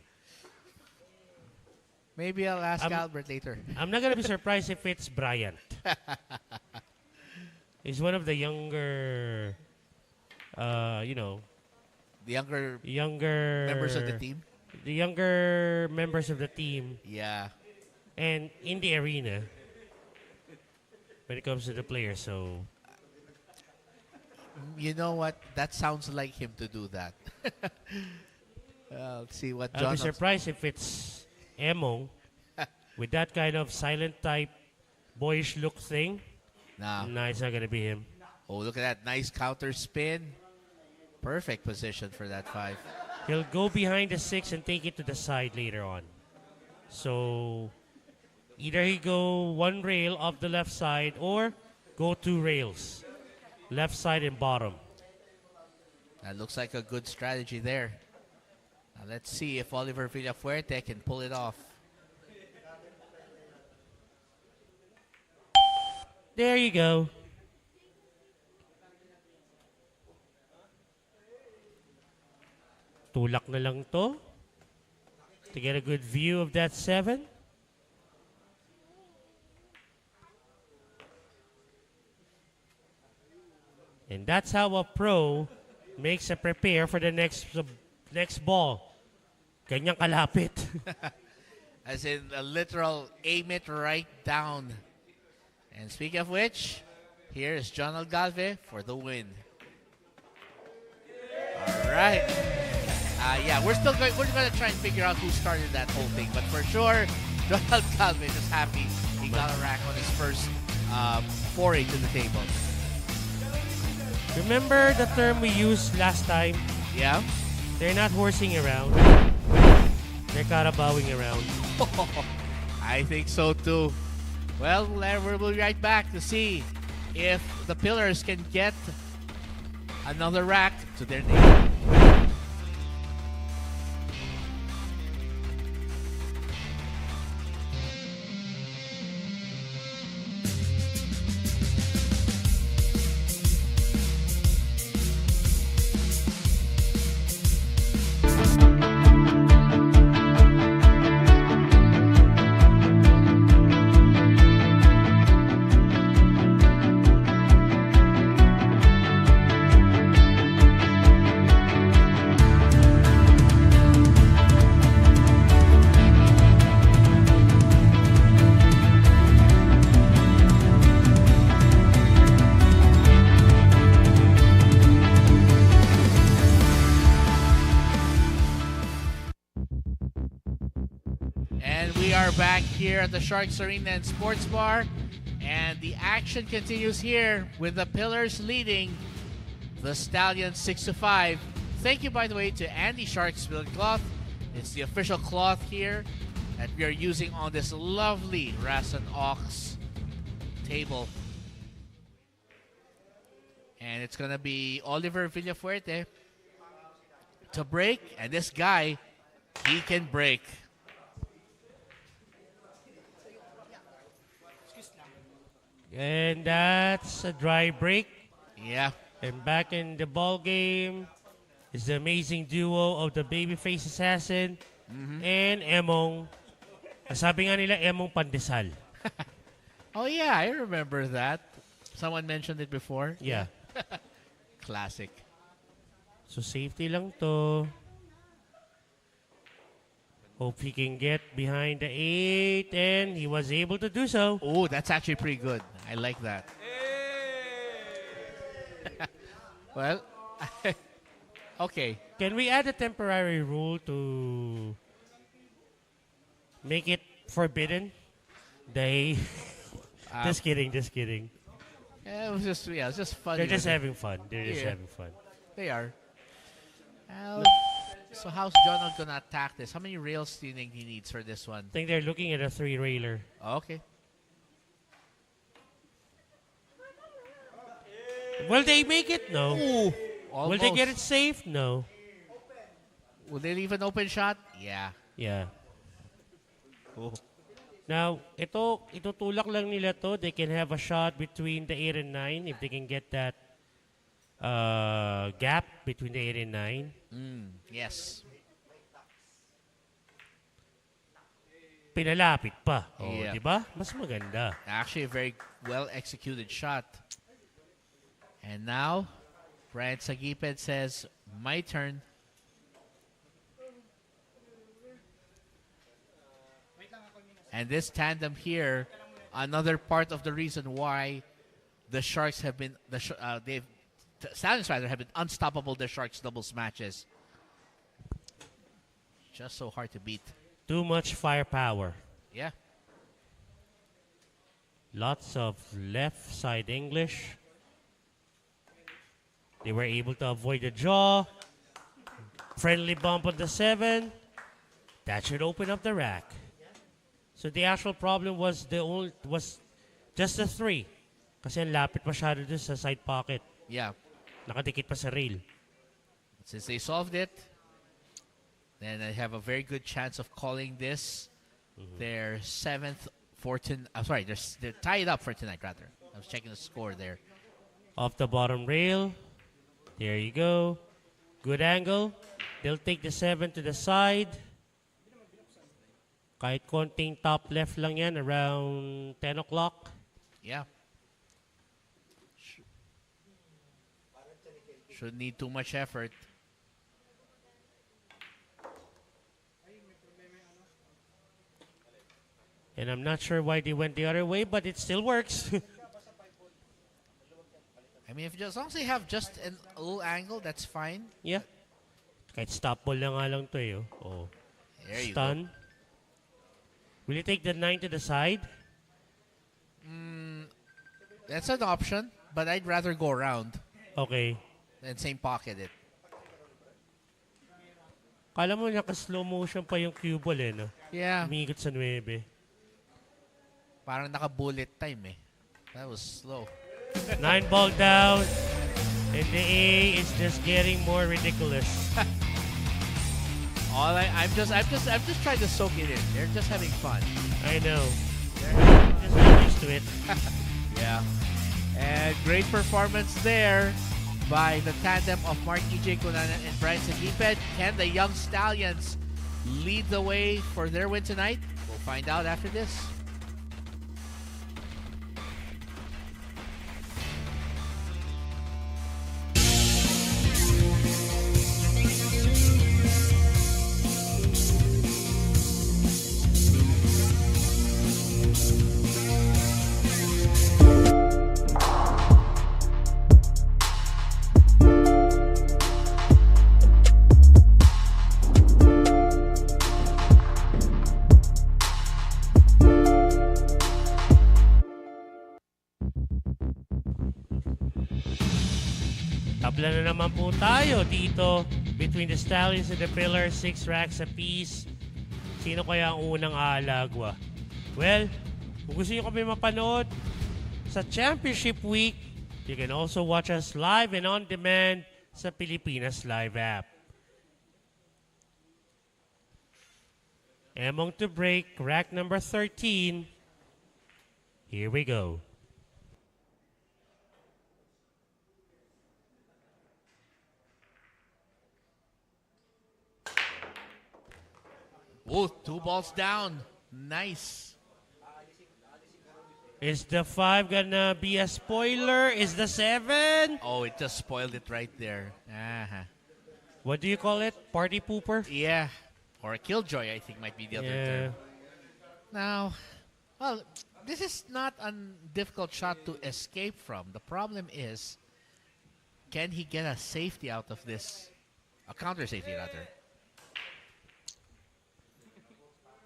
Maybe I'll ask Albert later. I'm not going to be surprised if it's Bryant. He's one of the younger, The younger members of the team. The younger members of the team. Yeah. And in the arena, when it comes to the players, so... You know what? That sounds like him to do that. Let's see what John... I'll be surprised if it's Emong with that kind of silent type, boyish look thing. Nah. No, it's not going to be him. Oh, look at that nice counter spin. Perfect position for that 5. He'll go behind the 6 and take it to the side later on. So, Either he go one rail up the left side or go two rails, left side and bottom. That looks like a good strategy there. Now let's see if Oliver Villafuerte can pull it off. There you go. Tulak na lang to get a good view of that 7. And that's how a pro makes a prepare for the next ball. Ganyang kalapit. As in a literal aim it right down. And speaking of which, here is John Algalve for the win. All right. Yeah, we're gonna try and figure out who started that whole thing, but for sure, John Algalve is happy he got a rack on his first foray to the table. Remember the term we used last time? Yeah. They're not horsing around. They're carabawing around. I think so too. Well, we'll be right back to see if the Pillars can get another rack to their name. Back here at the Sharks Arena and Sports Bar, and the action continues here with the Pillars leading the Stallions 6-5. Thank you, by the way, to Andy Shark's Billiard Cloth. It's the official cloth here that we are using on this lovely Rasen Ox table. And it's gonna be Oliver Villafuerte to break, and this guy, he can break. And that's a dry break. Yeah. And back in the ball game is the amazing duo of the Babyface Assassin and Emong. Sabi nga nila, Emong Pandesal. Oh yeah, I remember that. Someone mentioned it before. Yeah. Classic. So safety lang to. Hope he can get behind the 8, and he was able to do so. Oh, that's actually pretty good. I like that. Well, okay. Can we add a temporary rule to make it forbidden? Just kidding. Yeah, it was just funny. They're just having fun. Having fun. They are. So how's Jonald gonna attack this? How many rails do you think he needs for this one? I think they're looking at a 3-railer. Okay. Will they make it? No. Ooh, Will they get it safe? No. Will they leave an open shot? Yeah. Yeah. Ooh. Now, itutulak lang nila to. They can have a shot between the 8 and 9 if they can get that gap between the 8 and 9. Yes. Pinalapit pa. Oh, Yeah. diba? Mas maganda. Actually, a very well executed shot. And now, Brian Sagiped says, my turn. And this tandem here, another part of the reason why the Sharks have been, Stallions rather, have been unstoppable the Sharks doubles matches. Just so hard to beat. Too much firepower. Yeah. Lots of left side English. They were able to avoid the jaw. Friendly bump on the 7. That should open up the rack. So the actual problem was just the 3. Kasi ang lapit masyado dun sa side pocket. Yeah. Nakadikit pa sa rail. Since they solved it, then they have a very good chance of calling this their 7th for sorry, they're tied up for tonight, rather. I was checking the score there. Off the bottom rail. There you go. Good angle. They'll take the 7 to the side. Kahit konting top left lang yan, around 10 o'clock. Yeah. Shouldn't need too much effort. And I'm not sure why they went the other way, but it still works. I mean, as long as they have just a little angle, that's fine. Yeah. Kahit stop ball lang nga lang to eh. Oh. There you Stun. Will you take the 9 to the side? That's an option, but I'd rather go around Okay. than same pocket it. Kala mo naka-slow motion pa yung cue ball eh, no? Yeah. Umiikot sa 9. Parang naka-bullet time eh. That was slow. 9 ball down. And the A is just getting more ridiculous. I'm just trying to soak it in. They're just having fun. I know. They're just not used to it. Yeah. And great performance there by the tandem of Mark E.J. Cunanan and Brian Sagiped. Can the young Stallions lead the way for their win tonight? We'll find out after this. Tabla na naman po tayo dito between the Stallions and the Pillars, 6 racks apiece. Sino kaya ang unang aalagwa? Well, kung gusto nyo kami mapanood sa Championship Week, you can also watch us live and on demand sa Pilipinas Live app. Among to break, rack number 13. Here we go. Oh, 2 balls down. Nice. Is the 5 gonna be a spoiler? Is the 7? Oh, it just spoiled it right there. What do you call it? Party pooper? Yeah. Or a killjoy, I think, might be the other term. Now, well, this is not a difficult shot to escape from. The problem is, can he get a safety out of this? A counter safety, rather.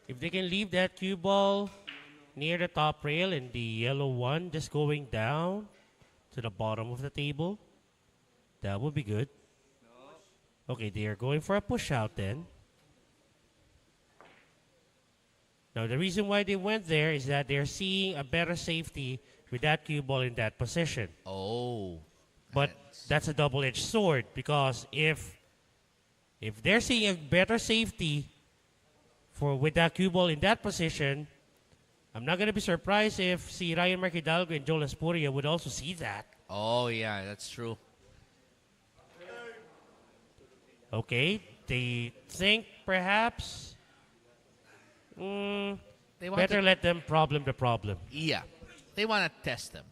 If they can leave that cue ball near the top rail and the yellow one just going down to the bottom of the table, that would be good. Okay, they are going for a push out then. Now, the reason why they went there is that they're seeing a better safety with that cue ball in that position. Oh. But that's a double-edged sword because if they're seeing a better safety with that cue ball in that position, I'm not going to be surprised if si Ryan Marquidalgo and Joel Espuria would also see that. Oh, yeah, that's true. Okay, they think perhaps They want better to, let them problem the problem. yeah, they want to test them.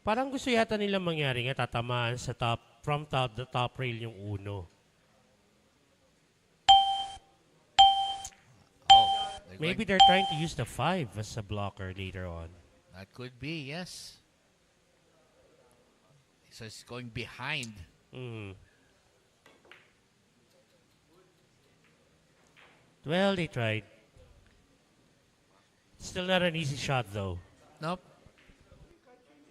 Parang gusto yata nila mangyari nga tatamaan sa the top rail yung uno. Maybe they're trying to use the 5 as a blocker later on. That could be, yes. So it's going behind. Well, they tried. Still not an easy shot though. Nope.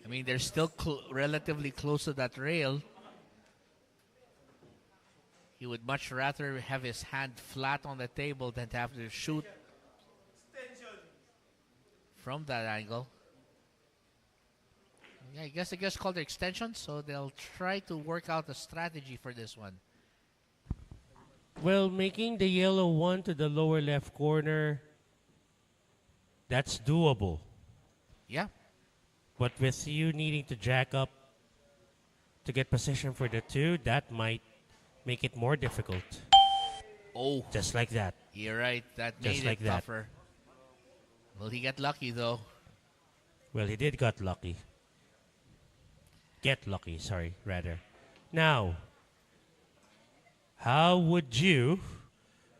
I mean, they're still relatively close to that rail. He would much rather have his hand flat on the table than to have to shoot from that angle. Yeah, I guess it's called extension, so they'll try to work out a strategy for this one. Well, making the yellow one to the lower left corner, that's doable. Yeah. But with you needing to jack up to get position for the 2, that might make it more difficult. Oh, Just like that. you're right. That Just made like it that. tougher. Well, he got lucky though. Well, he did got lucky. Get lucky, sorry, rather. Now, how would you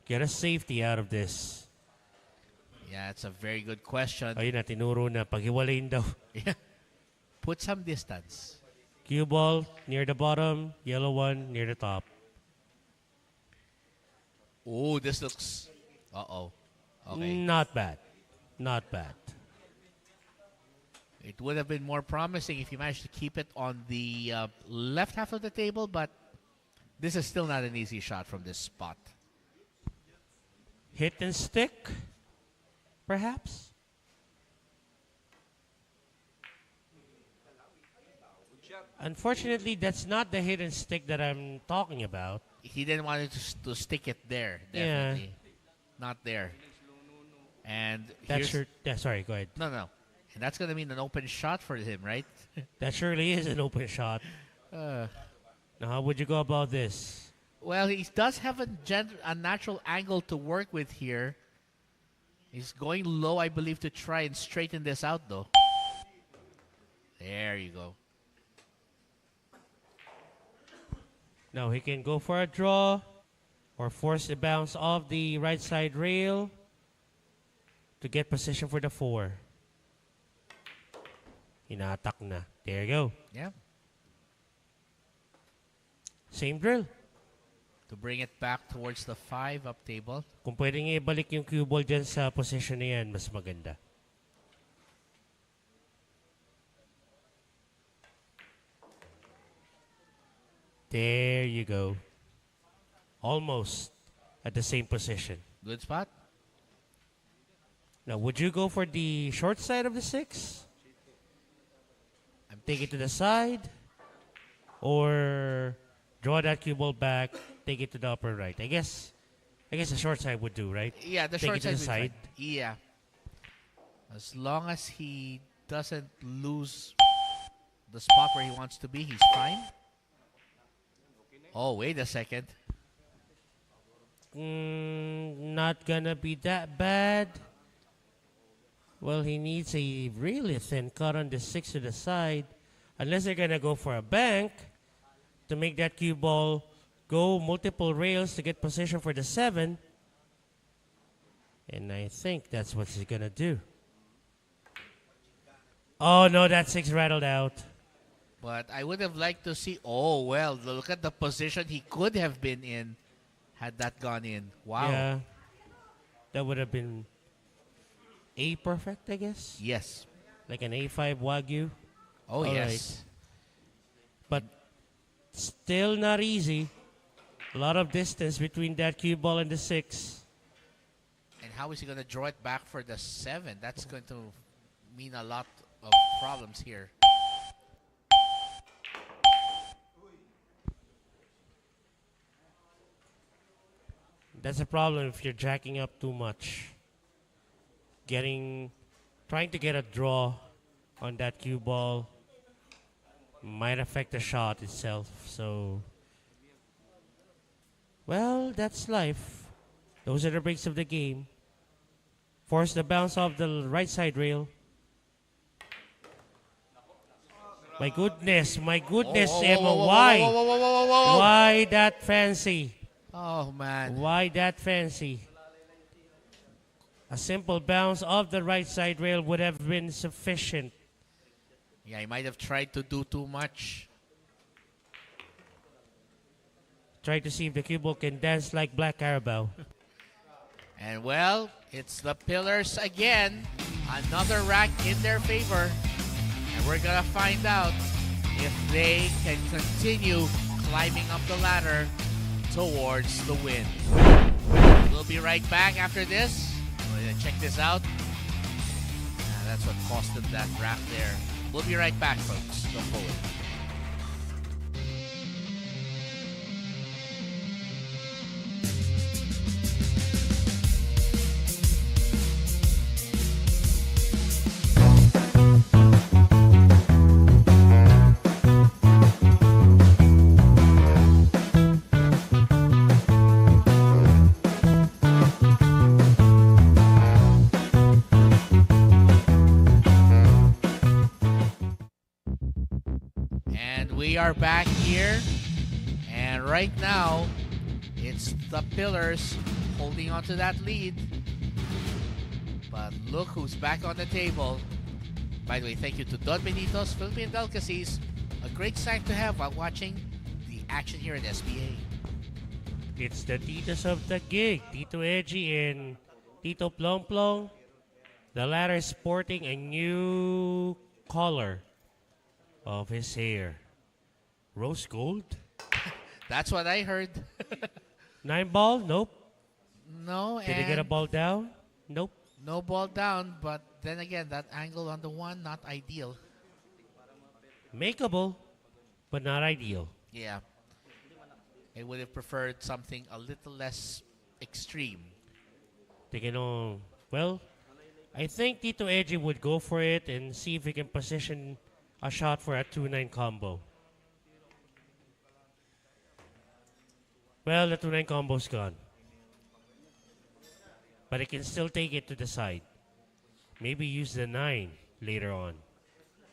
get a safety out of this? Yeah, it's a very good question. Ayun na, tinuro na. Paghiwalayin daw. Yeah. Put some distance. Cue ball near the bottom, yellow one near the top. Oh, this looks... Uh-oh. Okay. Not bad. Not bad. It would have been more promising if you managed to keep it on the left half of the table, but this is still not an easy shot from this spot. Hit and stick, perhaps? Unfortunately, that's not the hit and stick that I'm talking about. He didn't want it to stick it there, Yeah. definitely. Not there. And That's here's... yeah, sorry, go ahead. No. And that's going to mean an open shot for him, right? That surely is an open shot. Now, how would you go about this? Well, he does have a natural angle to work with here. He's going low, I believe, to try and straighten this out, though. There you go. Now, he can go for a draw or force the bounce off the right side rail to get position for the 4. Ina-attack na. There you go. Yeah. Same drill. To bring it back towards the 5 up table. Kung pwedeng ibalik yung cue ball dyan sa position na yan, mas maganda. There you go. Almost at the same position. Good spot. Now, would you go for the short side of the 6? Take it to the side? Or draw that cue ball back, take it to the upper right? I guess the short side would do, right? Yeah, the Take short it to the side. side. Yeah. As long as he doesn't lose the spot where he wants to be, he's fine. Oh, wait a second. Not gonna be that bad. Well, he needs a really thin cut on the 6 to the side. Unless they're gonna go for a bank to make that cue ball go multiple rails to get position for the 7. And I think that's what he's gonna do. Oh no, that 6 rattled out. But I would have liked to see... Oh, well, look at the position he could have been in had that gone in. Wow. Yeah. That would have been A perfect, I guess. Yes. Like an A5 Wagyu. Oh, All yes. But still not easy. A lot of distance between that cue ball and the 6. And how is he going to draw it back for the 7? That's going to mean a lot of problems here. That's a problem if you're jacking up too much. Trying to get a draw on that cue ball might affect the shot itself. So, well, that's life. Those are the breaks of the game. Force the bounce off the right side rail. My goodness, Emma, why? Why that fancy? Oh, man. Why that fancy? A simple bounce off the right side rail would have been sufficient. Yeah, he might have tried to do too much. Try to see if the cue ball can dance like Black Carabao. And, well, it's the Pillars again. Another rack in their favor. And we're going to find out if they can continue climbing up the ladder towards the win. We'll be right back after this. Check this out. That's what cost them that wrap there. We'll be right back, folks. Don't go away. We are back here, and right now it's the Pillars holding on to that lead. But look who's back on the table. By the way, thank you to Don Benito's Philippine Delicacies. A great sight to have while watching the action here in SBA. It's the Titos of the gig, Tito Edgy and Tito Plong Plong. The latter sporting a new color of his hair. Rose gold? That's what I heard. 9 ball? Nope. No, Did he get a ball down? Nope. No ball down, but then again, that angle on the one, not ideal. Makeable, but not ideal. Yeah. I would have preferred something a little less extreme. Well, I think Tito Edgy would go for it and see if he can position a shot for a 2-9 combo. Well, the 2-9 combo's gone. But he can still take it to the side. Maybe use the 9 later on.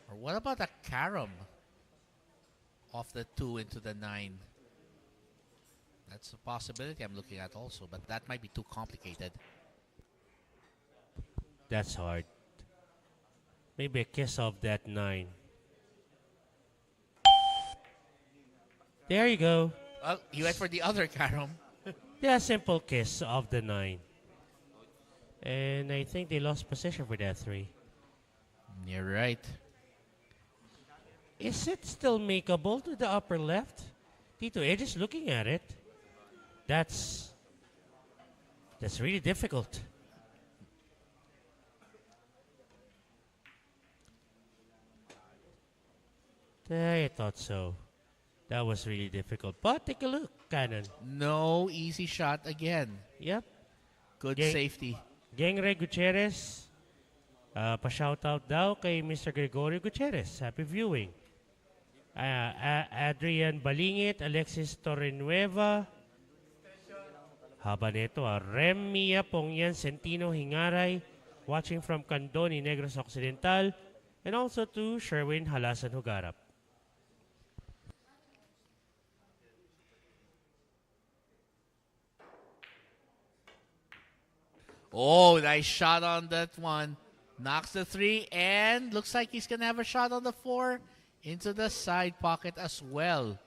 Or what about a carom off the 2 into the 9? That's a possibility I'm looking at also, but that might be too complicated. That's hard. Maybe a kiss of that 9. There you go. Oh, you went for the other carom. Yeah, simple kiss of the 9. And I think they lost position for that 3. You're right. Is it still makeable to the upper left? Tito Edge is looking at it. That's really difficult. I thought so. That was really difficult. But take a look, Cannon. No easy shot again. Yep. Good safety. Gengre Gutierrez, pa-shoutout daw kay Mr. Gregorio Gutierrez. Happy viewing. Adrian Balingit, Alexis Torrenueva. Haba nito, Remia Pongyan Centino Hingaray, watching from Candoni, Negros Occidental. And also to Sherwin Halasan Hugarap. Oh, nice shot on that one. Knocks the 3 and looks like he's going to have a shot on the 4 into the side pocket as well.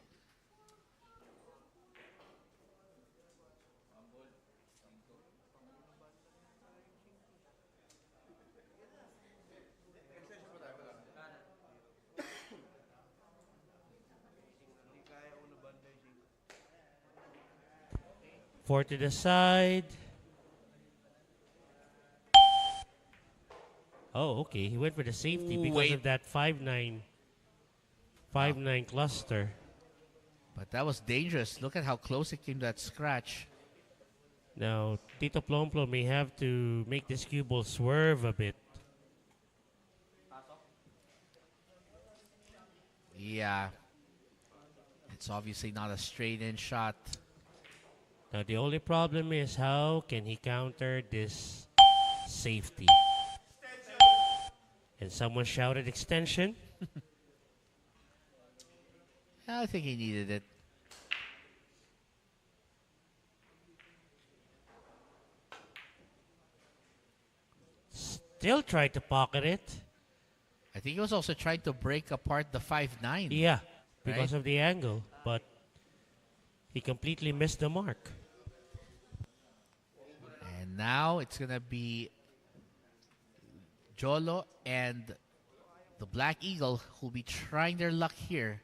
Four to the side. Oh, okay. He went for the safety because of that 5-9 cluster. But that was dangerous. Look at how close it came to that scratch. Now, Tito Plom Plom may have to make this cue ball swerve a bit. Yeah. It's obviously not a straight-in shot. Now, the only problem is how can he counter this safety? And someone shouted extension. I think he needed it. Still tried to pocket it. I think he was also trying to break apart the 5-9. Yeah, because of the angle. But he completely missed the mark. And now it's going to be Jolo and the Black Eagle who'll be trying their luck here.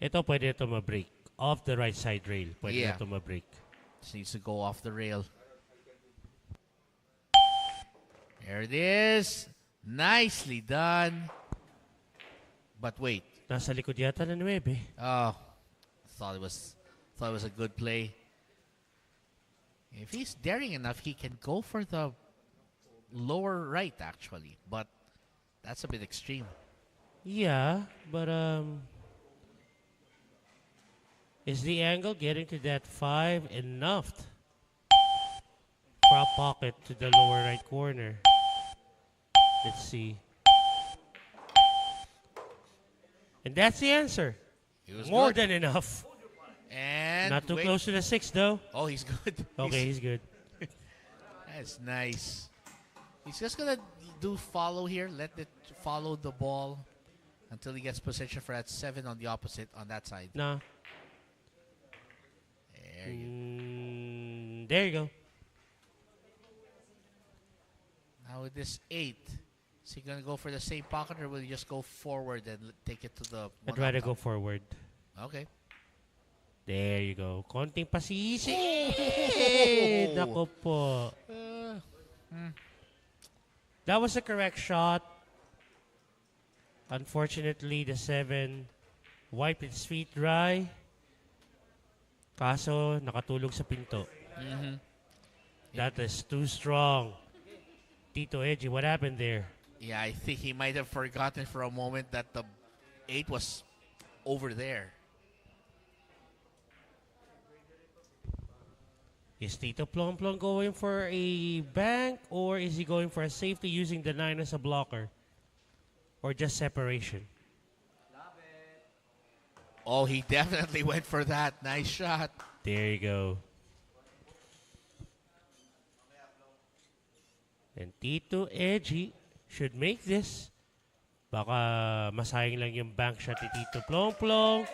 Ito pwede ito ma-break. off the right side rail. Pwede Yeah. na tumabreak. Just needs to go off the rail. There it is. Nicely done. But wait. Nasa likod yata na 9. Oh, thought it was a good play. If he's daring enough, he can go for the lower right actually, but that's a bit extreme. Yeah, but is the angle getting to that 5 enough for a pocket to the lower right corner? Let's see. And that's the answer. It was More good. than enough. And Not too wait. close to the 6 though. Oh, he's good. Okay, he's good. That's nice. He's just gonna do follow here. Let it follow the ball until he gets position for that 7 on the opposite on that side. No. There you go. Now with this 8, is he gonna go for the same pocket or will he just go forward and take it to the one I'd rather up go top? forward. Okay. There you go. Konting pasisi. Oh! Nako po. That was a correct shot. Unfortunately, the 7 wiped its feet dry. Kaso, nakatulog sa pinto. That is too strong. Tito Edgy, what happened there? Yeah, I think he might have forgotten for a moment that the 8 was over there. Is Tito Plong Plong going for a bank or is he going for a safety using the 9 as a blocker? Or just separation? Oh, he definitely went for that. Nice shot. There you go. And Tito Edgy should make this. Baka masayang lang yung bank shot ni Tito Plong Plong.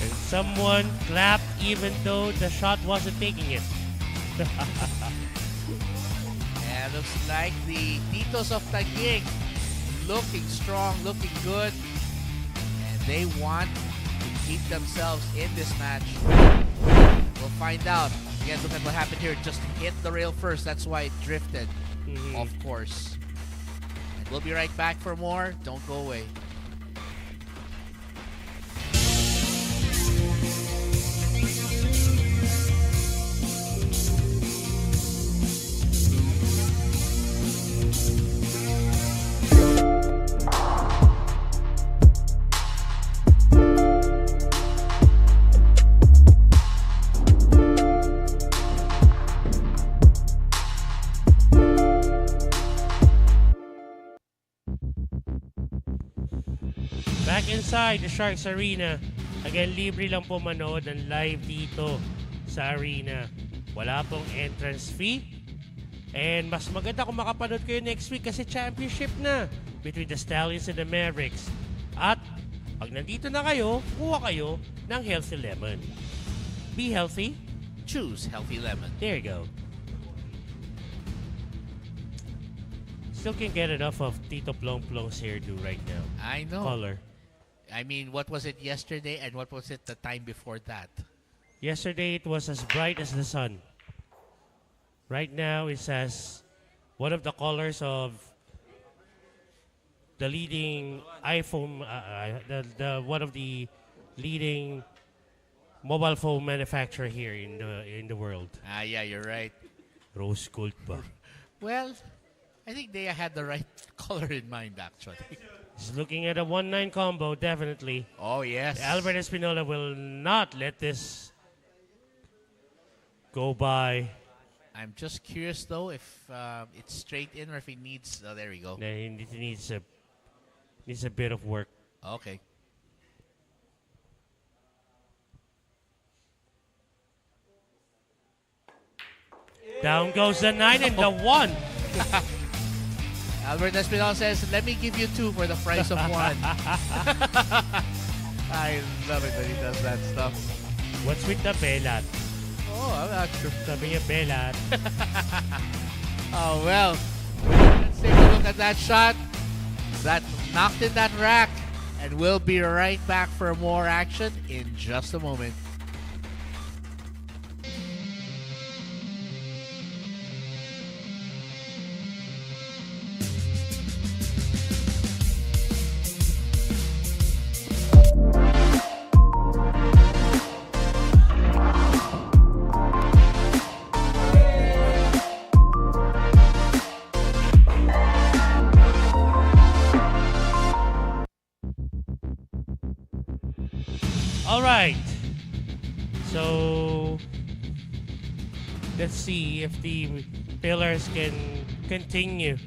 And someone clapped even though the shot wasn't taking it. And looks like the Titos of Taguig looking strong, looking good. And they want to keep themselves in this match. We'll find out. Again, look at what happened here. Just hit the rail first. That's why it drifted, of course. And we'll be right back for more. Don't go away. Back inside the Sharks Arena. Again, libre lang po manood ng live dito sa arena. Wala pong entrance fee. And mas maganda kung makapanood kayo next week kasi championship na between the Stallions and the Mavericks. At pag nandito na kayo, kuha kayo ng Healthy Lemon. Be healthy. Choose Healthy Lemon. There you go. Still can't get enough of Tito Plong Plong's hairdo right now. I know. Color. I mean, what was it yesterday and what was it the time before that? Yesterday it was as bright as the sun. Right now it's as one of the colors of the leading iPhone, the one of the leading mobile phone manufacturer here in the world. Ah, yeah, you're right. Rose gold ba? Well, I think they had the right color in mind, actually. He's looking at a 1-9 combo, definitely. Oh, yes. Albert Espinola will not let this go by. I'm just curious, though, if it's straight in or if he needs... Oh, there we go. He needs a bit of work. Okay. Down goes the 9 and the 1. Albert Espinola says, let me give you 2 for the price of 1. I love it when he does that stuff. What's with the Belat? Oh, I'm not sure. Sabi niya Belat. Oh, well. Let's take a look at that shot. That knocked in that rack. And we'll be right back for more action in just a moment. All right. So let's see if the Pillars can continue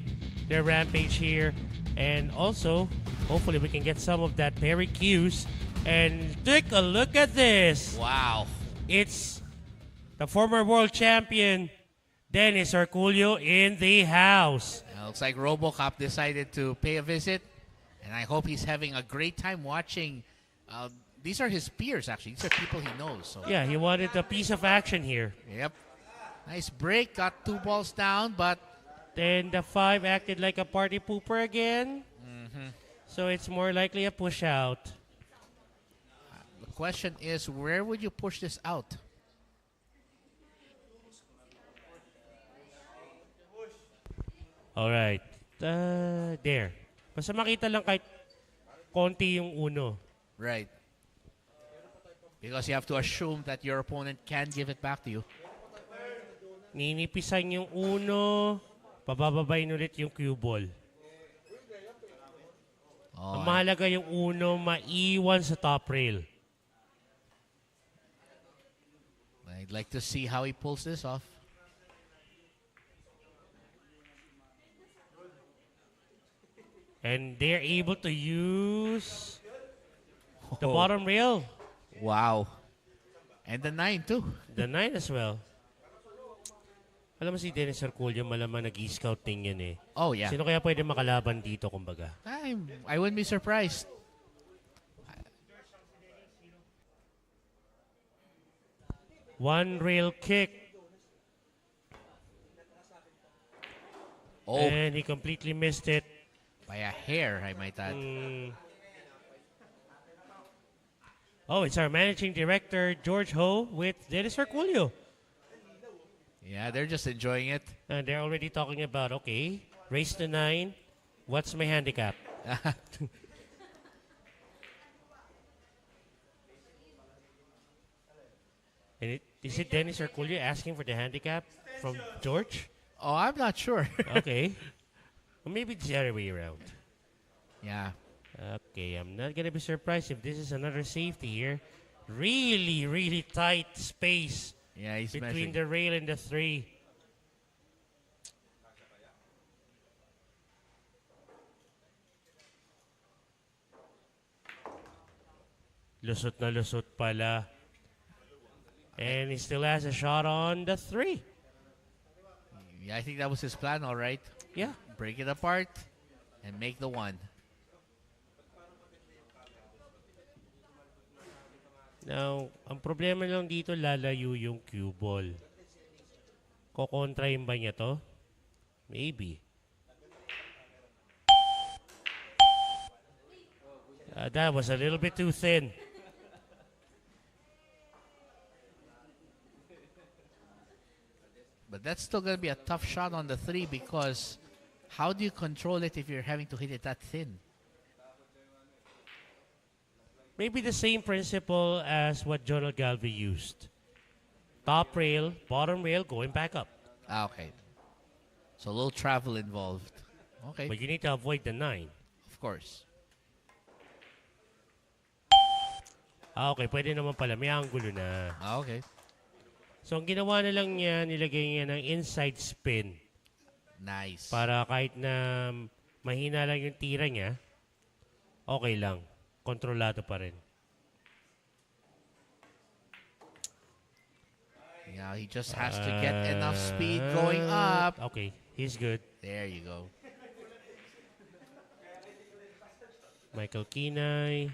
their rampage here, and also hopefully we can get some of that Perry Hughes. And take a look at this. Wow. It's the former world champion Dennis Herculio in the house. Looks like RoboCop decided to pay a visit, and I hope he's having a great time watching. These are his peers, actually. These are people he knows. So. Yeah, he wanted a piece of action here. Yep. Nice break. Got 2 balls down, but... Then the 5 acted like a party pooper again. So it's more likely a push out. The question is, where would you push this out? All right. There. Basta makita lang kahit konti yung uno. Right. Because you have to assume that your opponent can give it back to you. Ninipisan yung uno, pabababayin ulit yung cue ball. Oh, Ang mahalaga yung uno, maiwan sa top rail. I'd like to see how he pulls this off. And they're able to use the bottom rail. Wow. And the 9 too. The 9 as well. Alam mo si Dennis Herculio, malamang nag-scouting yan eh. Oh, yeah. Sino kaya pwede makalaban dito, kumbaga? I wouldn't be surprised. One rail kick. Oh, And he completely missed it. by a hair, I might add. Oh, it's our managing director, George Ho, with Dennis Herculio. Yeah, they're just enjoying it. And they're already talking about, okay, race to 9. What's my handicap? And is it Dennis Herculio asking for the handicap from George? Oh, I'm not sure. Okay. Or maybe it's the other way around. Yeah. Okay, I'm not going to be surprised if this is another safety here. Really, really tight space Yeah, he's between measuring. the rail and the 3. Lusot na lusot pala. And he still has a shot on the 3. Yeah, I think that was his plan, all right. Yeah. Break it apart and make the 1. Now, ang problema lang dito, lalayo yung cue ball. Kokontrahin ba niya to? Maybe. That was a little bit too thin. But that's still going to be a tough shot on the 3 because how do you control it if you're having to hit it that thin? Maybe the same principle as what Jonal Galvey used. Top rail, bottom rail, going back up. Ah, okay. So a little travel involved. Okay, But you need to avoid the 9. of course. Okay, pwede naman pala. May angulo na. Ah, okay. So, ang ginawa na lang niya, nilagay niya ng inside spin. Nice. Para kahit na mahina lang yung tira niya, okay lang. Kontrolado pa rin. Yeah, he just has to get enough speed going up. Okay, he's good. There you go. Michael Kinay.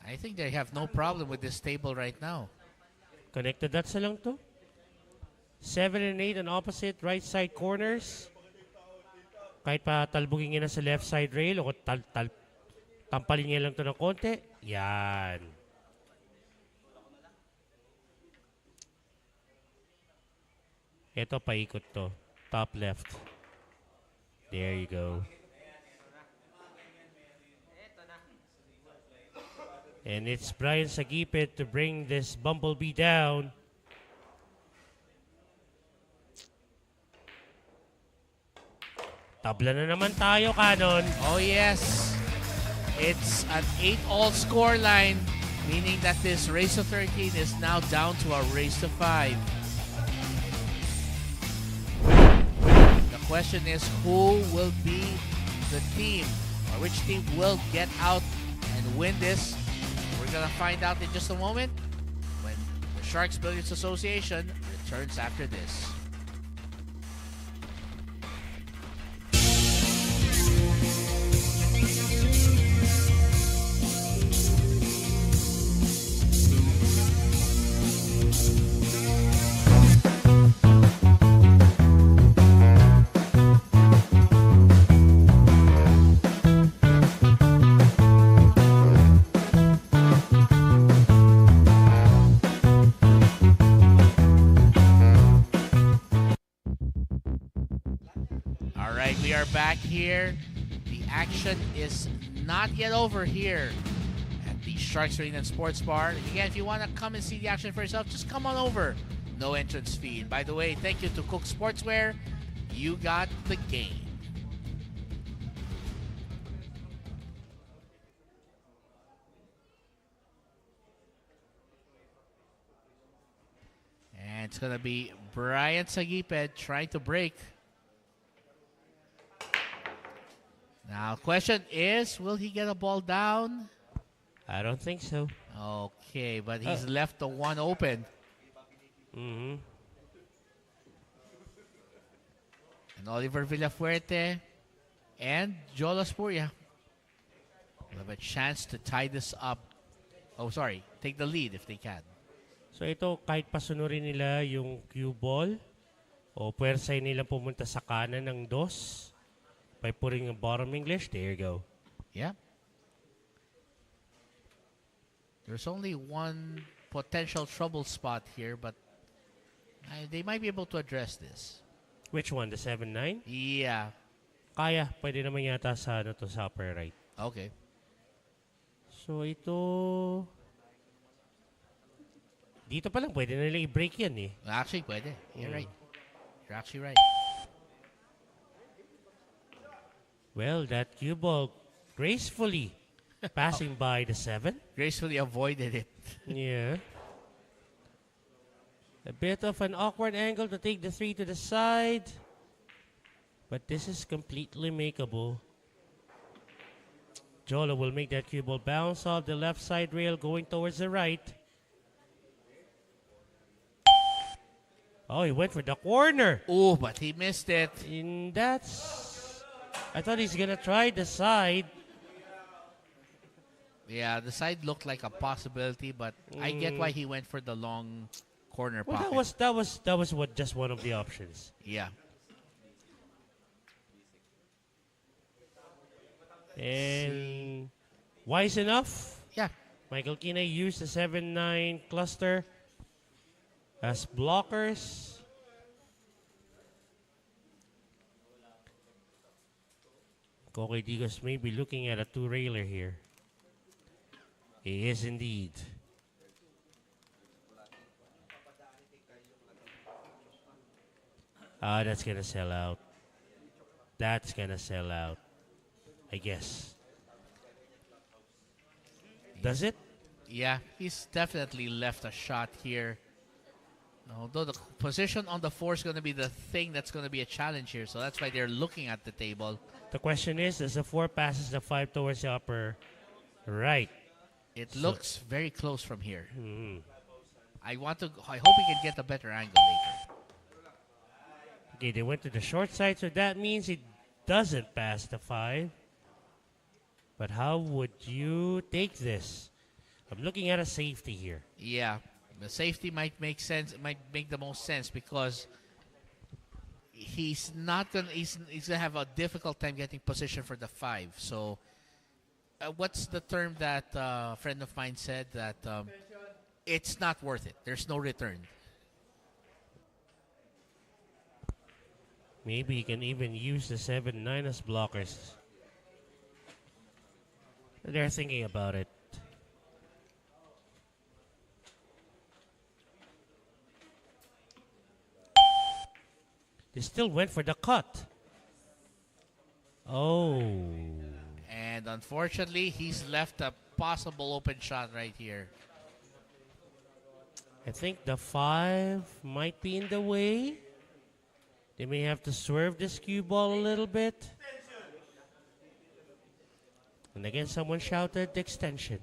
I think they have no problem with this table right now. Connected dots na lang to. 7 and 8 on opposite right side corners. Kahit pa talbugin niya na sa left side rail o tampalin niya lang to ng konti. Yan. Ito, paikot to. Top left. There you go. And it's Brian Sagipit to bring this bumblebee down. Tabla na naman tayo, Canon. Oh yes, it's an 8-all scoreline, meaning that this race to 13 is now down to a race to 5. The question is, who will be the team, or which team will get out and win this? We're gonna find out in just a moment when the Sharks Billiards Association returns after this. We are back here. The action is not yet over here at the Sharks Arena and Sports Bar. Again, if you want to come and see the action for yourself, just come on over. No entrance fee. And by the way, thank you to Cook Sportswear. You got the game. And it's going to be Brian Sagiped trying to break. Now, question is, will he get a ball down? I don't think so. Okay, but he's left the one open. Mm-hmm. And Oliver Villafuerte and Joel Aspuria will have a chance to tie this up. Oh, sorry. Take the lead if they can. So ito, kahit pasunurin nila yung cue ball o puwersay nila pumunta sa kanan ng dos, by putting a bottom English, there you go. Yeah. There's only one potential trouble spot here, but they might be able to address this. Which one? The 7-9? Yeah. Kaya. Pwede naman yata sa, sa upper right. Okay. So ito... Dito pa lang, pwede na nila i-break yan eh. Actually, pwede. You're right. You're actually right. Well, that cue ball gracefully passing by the 7. Gracefully avoided it. Yeah. A bit of an awkward angle to take the 3 to the side. But this is completely makeable. Jolo will make that cue ball bounce off the left side rail going towards the right. Oh, he went for the corner. Oh, but he missed it. And that's... I thought he's gonna try the side. Yeah, the side looked like a possibility, but I get why he went for the long corner Well, pocket. that was what just one of the options. Yeah. And wise enough. Yeah. Michael Kina used the 7-9 cluster as blockers. Koke Digos may be looking at a two-railer here. He is indeed. Ah, that's gonna sell out. That's gonna sell out. I guess. Does it? Yeah, he's definitely left a shot here. Although the position on the 4 is going to be the thing that's going to be a challenge here. So that's why they're looking at the table. The question is, does the 4 passes the 5 towards the upper right? It looks very close from here. Mm-hmm. I hope we can get a better angle later. Okay, they went to the short side, so that means it doesn't pass the 5. But how would you take this? I'm looking at a safety here. Yeah, the safety might make sense. It might make the most sense because he's not gonna. He's gonna have a difficult time getting position for the 5. So, what's the term that a friend of mine said that it's not worth it. There's no return. Maybe you can even use the 7-9 as blockers. They're thinking about it. They still went for the cut. Oh. And unfortunately, he's left a possible open shot right here. I think the 5 might be in the way. They may have to swerve this cue ball a little bit. And again, someone shouted extension.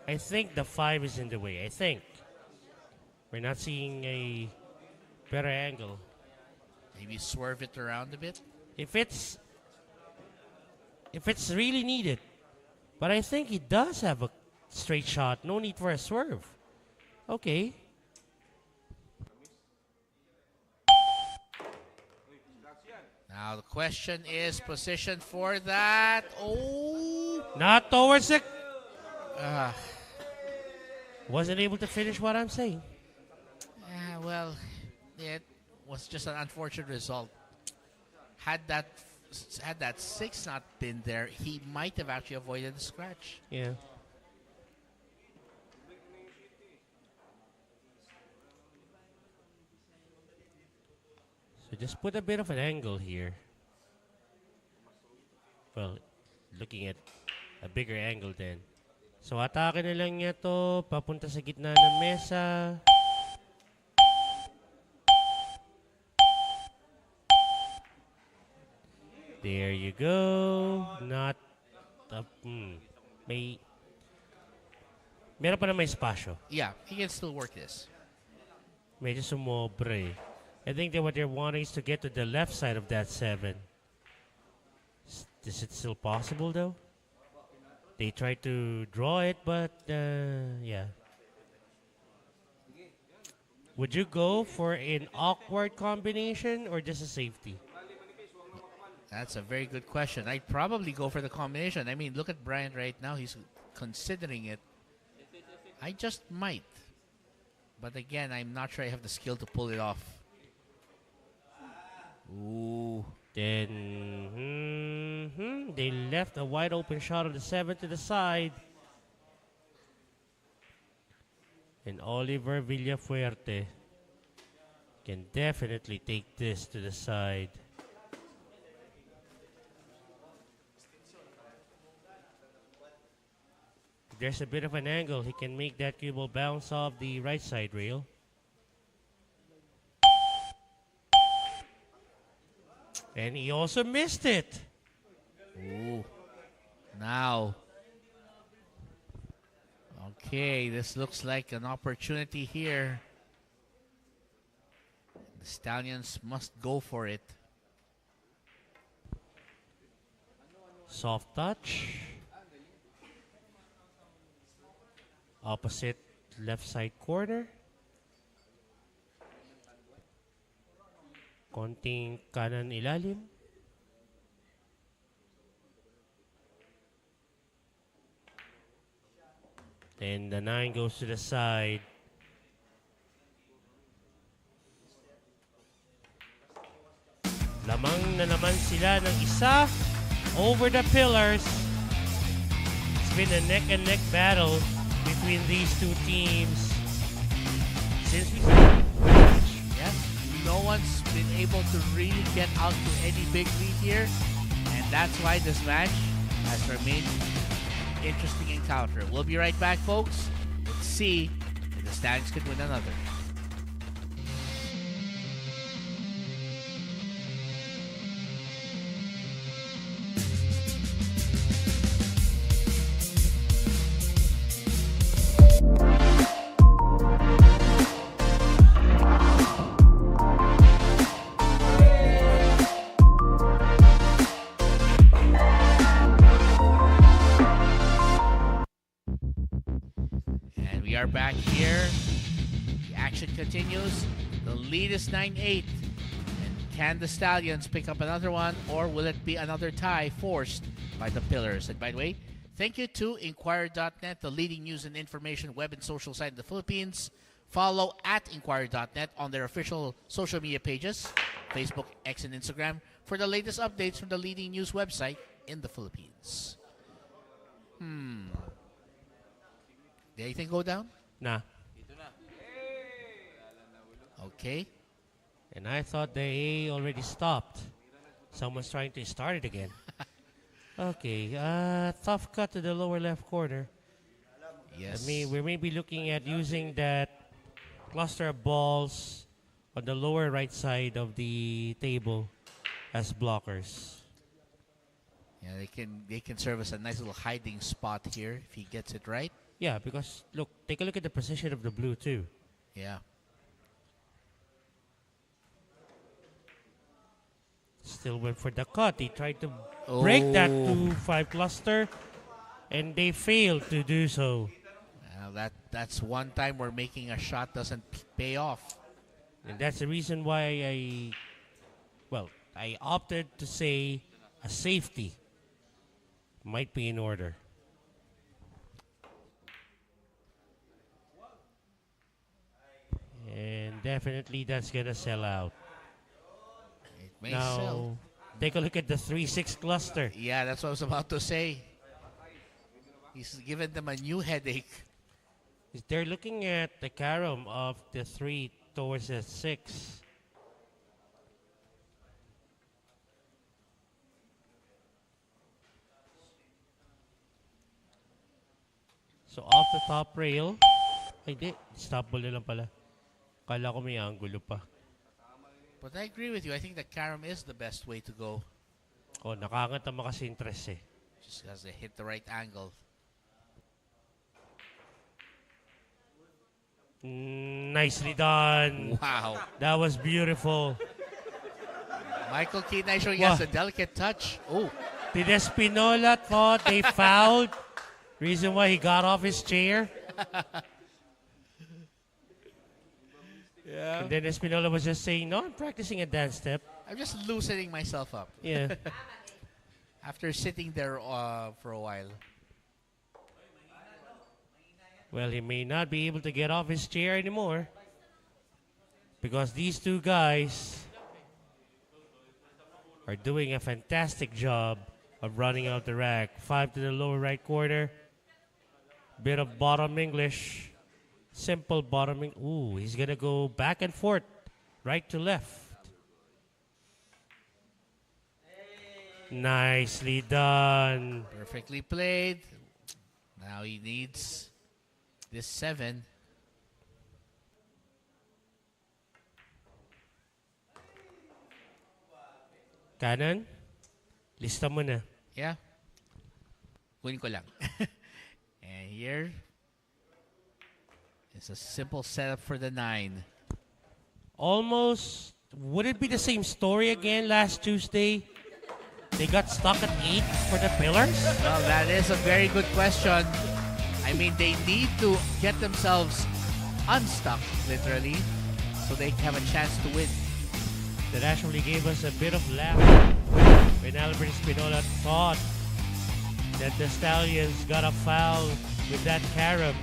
I think the 5 is in the way. I think. We're not seeing a better angle. Maybe swerve it around a bit. If it's really needed. But I think he does have a straight shot. No need for a swerve. Okay. Now the question is position for that. Oh. Not towards the... Wasn't able to finish what I'm saying. Well, it was just an unfortunate result. Had that 6 not been there, he might have actually avoided the scratch. Yeah. So just put a bit of an angle here. Well, looking at a bigger angle then. So atake na lang niya to, papunta sa gitna ng mesa. There you go. Not meron pa na may espasyo. Yeah, he can still work this. Medyo sumobre. I think that what they're wanting is to get to the left side of that 7. Is it still possible though? They tried to draw it, but yeah. Would you go for an awkward combination or just a safety? That's a very good question. I'd probably go for the combination. I mean, look at Bryant right now. He's considering it. I just might. But again, I'm not sure I have the skill to pull it off. Ooh. Then they left a wide open shot of the 7 to the side. And Oliver Villafuerte can definitely take this to the side. If there's a bit of an angle, he can make that cue ball bounce off the right side rail. And he also missed it. Ooh. Now. Okay, this looks like an opportunity here. The Stallions must go for it. Soft touch. Opposite left side corner. Konting kanan ilalim. Then the 9 goes to the side. Lamang na naman sila ng isa over the pillars. It's been a neck-and-neck battle between these two teams since we started the match. Yes, no one's been able to really get out to any big lead here, and that's why this match has remained an interesting encounter. We'll be right back, folks. Let's see if the Stallions could win another. Back here, the action continues. The lead is 9-8. And can the Stallions pick up another one, or will it be another tie forced by the Pillars? And by the way, thank you to Inquirer.net, the leading news and information web and social site in the Philippines. Follow at Inquirer.net on their official social media pages, Facebook, X, and Instagram, for the latest updates from the leading news website in the Philippines. Did anything go down? Nah. Okay. And I thought they already stopped. Someone's trying to start it again. Okay, tough cut to the lower left corner. Yes. We may be looking at using that cluster of balls on the lower right side of the table as blockers. Yeah, they can serve as a nice little hiding spot here if he gets it right. Yeah, because look, take a look at the position of the blue too. Yeah. Still went for the cut. He tried to break that 2-5 cluster, and they failed to do so. That's one time where making a shot doesn't pay off. And that's the reason why I opted to say a safety might be in order. And definitely that's going to sell out. It may Now, sell. take a look at the 3-6 cluster. Yeah, that's what I was about to say. He's given them a new headache. They're looking at the carom of the 3 towards the 6. So off the top rail. Ay, di. Stop ball na lang pala. Kala ko may angulo pa. But I agree with you. I think the carom is the best way to go. Oh, nakakanta mo kasi interest eh. Just has to hit the right angle. Nicely done. Wow. That was beautiful. Michael Keaton showing us a delicate touch. Oh. Did Espinola thought they fouled? Reason why he got off his chair? Yeah. And then Espinola was just saying, no, I'm practicing a dance step. I'm just loosening myself up. Yeah. After sitting there for a while. Well, he may not be able to get off his chair anymore. Because these two guys are doing a fantastic job of running out the rack. 5 to the lower right corner. Bit of bottom English. Simple bottom. Ooh, he's going to go back and forth. Right to left. Nicely done. Perfectly played. Now he needs this 7. Kanan, lista mo na. Yeah. Kunin ko lang. And here is a simple setup for the 9. Almost, would it be the same story again last Tuesday? They got stuck at 8 for the Pillars? Well, that is a very good question. I mean, they need to get themselves unstuck, literally, so they have a chance to win. That actually gave us a bit of laugh when Albert Espinola thought that the Stallions got a foul with that carom.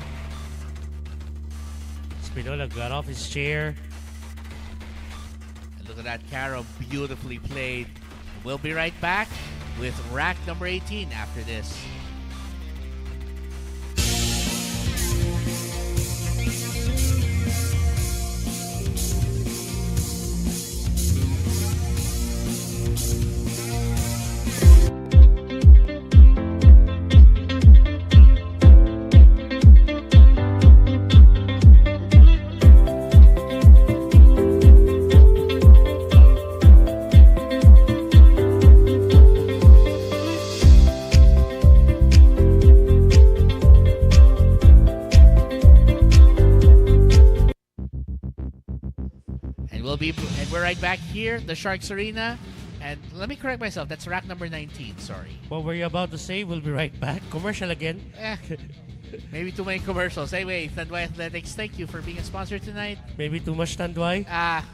Espinola got off his chair. And look at that carom, beautifully played. We'll be right back with rack number 18 after this. And we're right back here, the Sharks Arena. And let me correct myself, that's rack number 19, sorry. What were you about to say? We'll be right back. Commercial again. Maybe too many commercials. Anyway, Tandwai Athletics, thank you for being a sponsor tonight. Maybe too much Tandwai,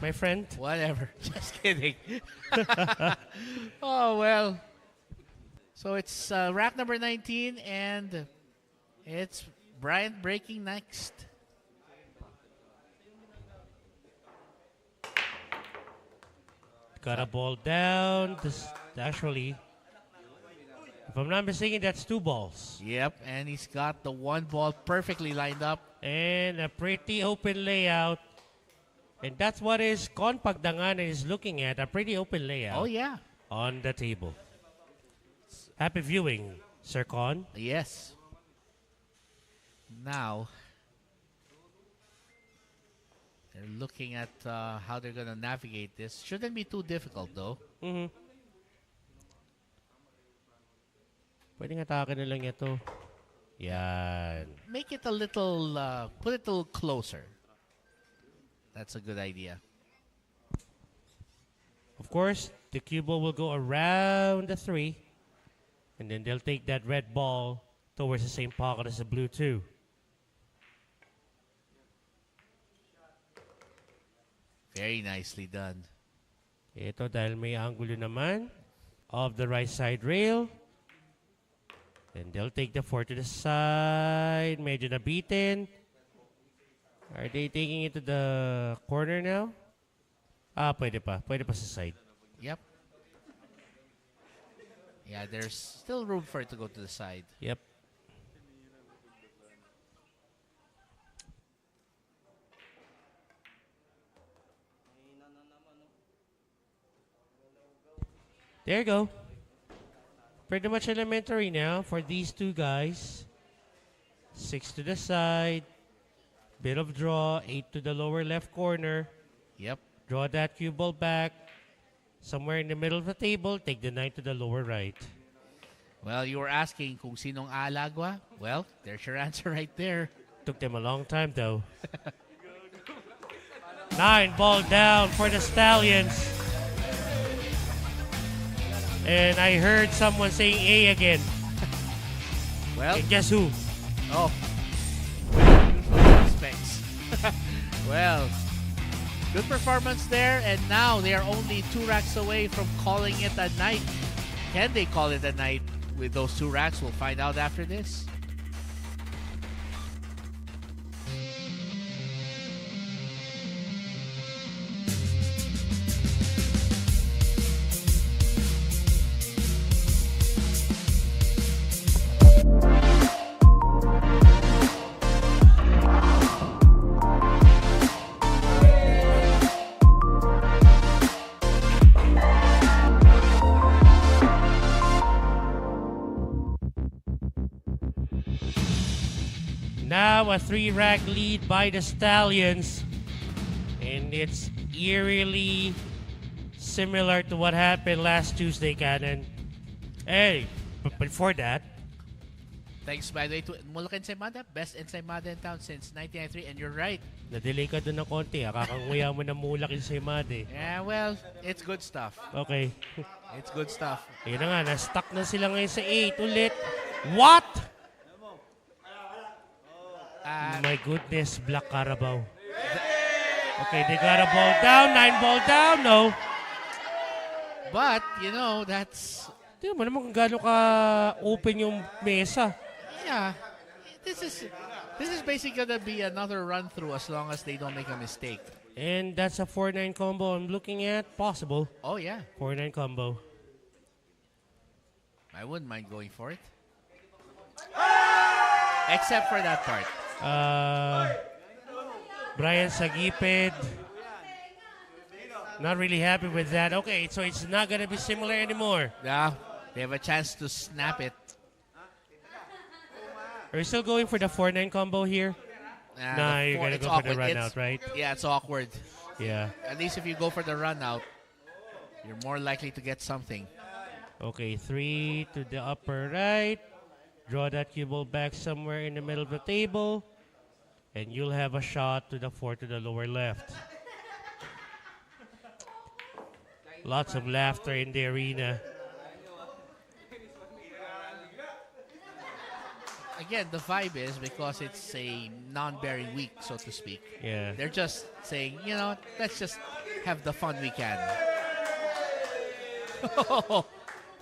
my friend. Whatever. Just kidding. Oh, well. So it's rack number 19, and it's Bryant breaking next. Got a ball down. Actually, if I'm not mistaken, that's 2 balls. Yep, and he's got the 1 ball perfectly lined up. And a pretty open layout. And that's what is Con Pagdangan is looking at, a pretty open layout. Oh, yeah. On the table. Happy viewing, Sir Con. Yes. Now, they're looking at how they're going to navigate this. Shouldn't be too difficult, though. Mm-hmm. Pwedeng atake na lang ito. Yan. Make it a little, put it a little closer. That's a good idea. Of course, the cue ball will go around the 3. And then they'll take that red ball towards the same pocket as the blue 2. Very nicely done. Ito dahil may angulo naman of the right side rail. Then they'll take the 4 to the side. Medyo nabitin. Are they taking it to the corner now? Pwede pa. Pwede pa sa side. Yep. Yeah, there's still room for it to go to the side. Yep. There you go. Pretty much elementary now for these 2 guys. 6 to the side. Bit of draw. 8 to the lower left corner. Yep. Draw that cue ball back. Somewhere in the middle of the table. Take the 9 to the lower right. Well, you were asking kung sinong aalagwa. Well, there's your answer right there. Took them a long time though. 9 ball down for the Stallions. And I heard someone saying A again. Well, and guess who? Oh. Specs. Well, good performance there, and now they are only 2 racks away from calling it a night. Can they call it a night with those 2 racks? We'll find out after this. Now a 3-rack lead by the Stallions. And it's eerily similar to what happened last Tuesday, Cannon. Hey, but before that, Thanks, by the way, to Mulacan Ensaymada, best ensaymada in town since 1993, and you're right. na-delay ka doon ng konti. Kakanguya mo na mulak yung Semade. Yeah, well, it's good stuff. Okay. It's good stuff. Ayun na nga, na-stuck na sila ngayon sa 8 ulit. What? My goodness, Black Carabao. Okay, they got a ball down, 9 ball down, no. But, you know, that's... Tingnan mo naman kung gaano ka open yung mesa. Yeah, this is basically gonna be another run through as long as they don't make a mistake. And that's a 4-9 combo I'm looking at. Possible. Oh yeah, 4-9 combo. I wouldn't mind going for it, except for that part. Brian Sagipid. Not really happy with that. Okay, so it's not gonna be similar anymore. Yeah, they have a chance to snap it. Are you still going for the 4-9 combo here? Nah, you're going to go for the run out, right? Yeah, it's awkward. Yeah. At least if you go for the run out, you're more likely to get something. Okay, 3 to the upper right. Draw that cue ball back somewhere in the middle of the table. And you'll have a shot to the 4 to the lower left. Lots of laughter in the arena. again, the vibe is because it's a non-bearing week, so to speak. Yeah. They're just saying, let's just have the fun we can.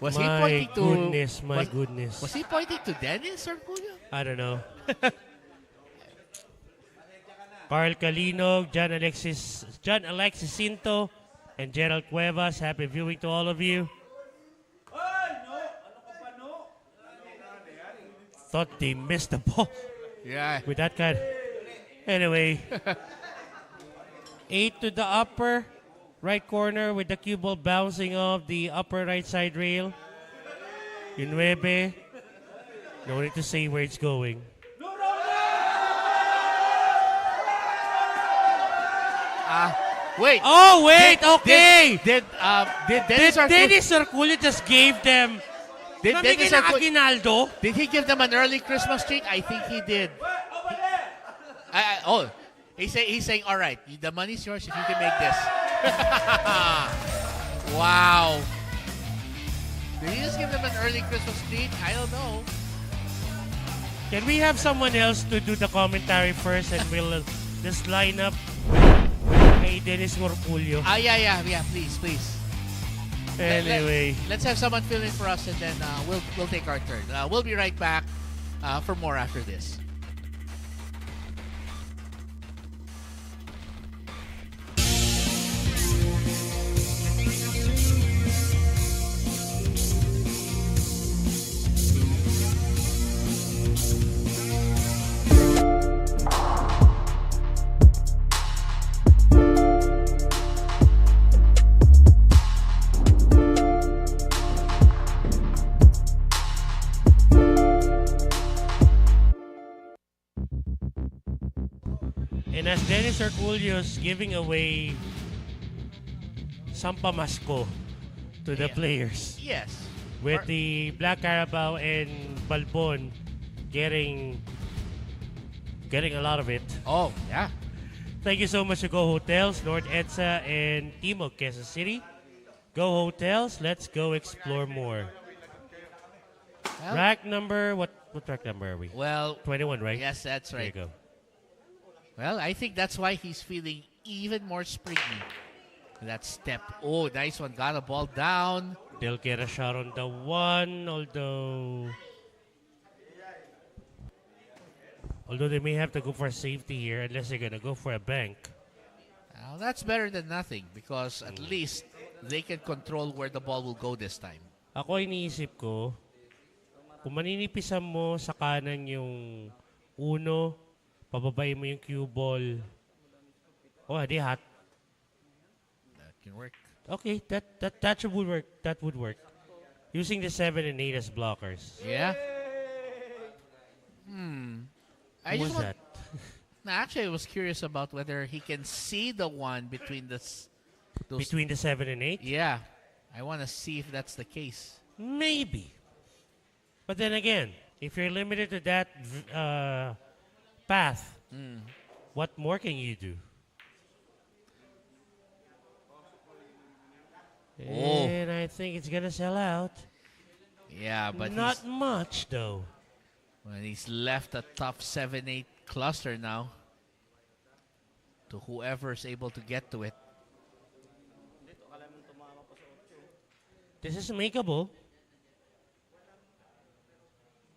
Was he pointing to... My goodness. Was he pointing to Dennis or Julio? I don't know. Carl Calinog, John Alexis Cinto, and Gerald Cuevas. Happy viewing to all of you. Thought they missed the ball. Yeah. With that kind. Anyway. 8 to the upper right corner with the cue ball bouncing off the upper right side rail. In 9. No need to say where it's going. Wait. Oh, wait. Okay. Did Dennis Arculio just gave them... Did Dennis Aguinaldo? Did he give them an early Christmas treat? I think he did. He's saying, all right, the money's yours if you can make this. Wow. Did he just give them an early Christmas treat? I don't know. Can we have someone else to do the commentary first and we'll just line up kay Dennis Morculio? Yeah, please. Anyway. Let's have someone fill in for us and then we'll take our turn. We'll be right back for more after this. And as Dennis Arculio's giving away some pamasko to the players. Yes. With the Black Carabao and Balbon getting a lot of it. Oh, yeah. Thank you so much to Go Hotels, Lord Edsa and Timo, Quezon City. Go Hotels, let's go explore more. Well, Rack number, what rack number are we? Well, 21, right? yes, that's right. There you go. Well, I think that's why he's feeling even more springy. That step. Oh, nice one. Got a ball down. They'll get a shot on the 1, although they may have to go for safety here unless they're going to go for a bank. Well, that's better than nothing because at least they can control where the ball will go this time. Ako iniisip ko, kung maninipisan mo sa kanan yung 1, pababayin mo yung cue ball. Oh, di hot. That can work. Okay, that would work. That would work. Using the 7 and 8 as blockers. Yeah. Who was that? Actually, I was curious about whether he can see the 1 between those. Between the 7 and 8? Yeah. I want to see if that's the case. Maybe. But then again, if you're limited to that path, what more can you do? Oh. And I think it's going to sell out. Yeah, but Not much, though. Well, he's left a tough 7-8 cluster now to whoever's able to get to it. This is makeable.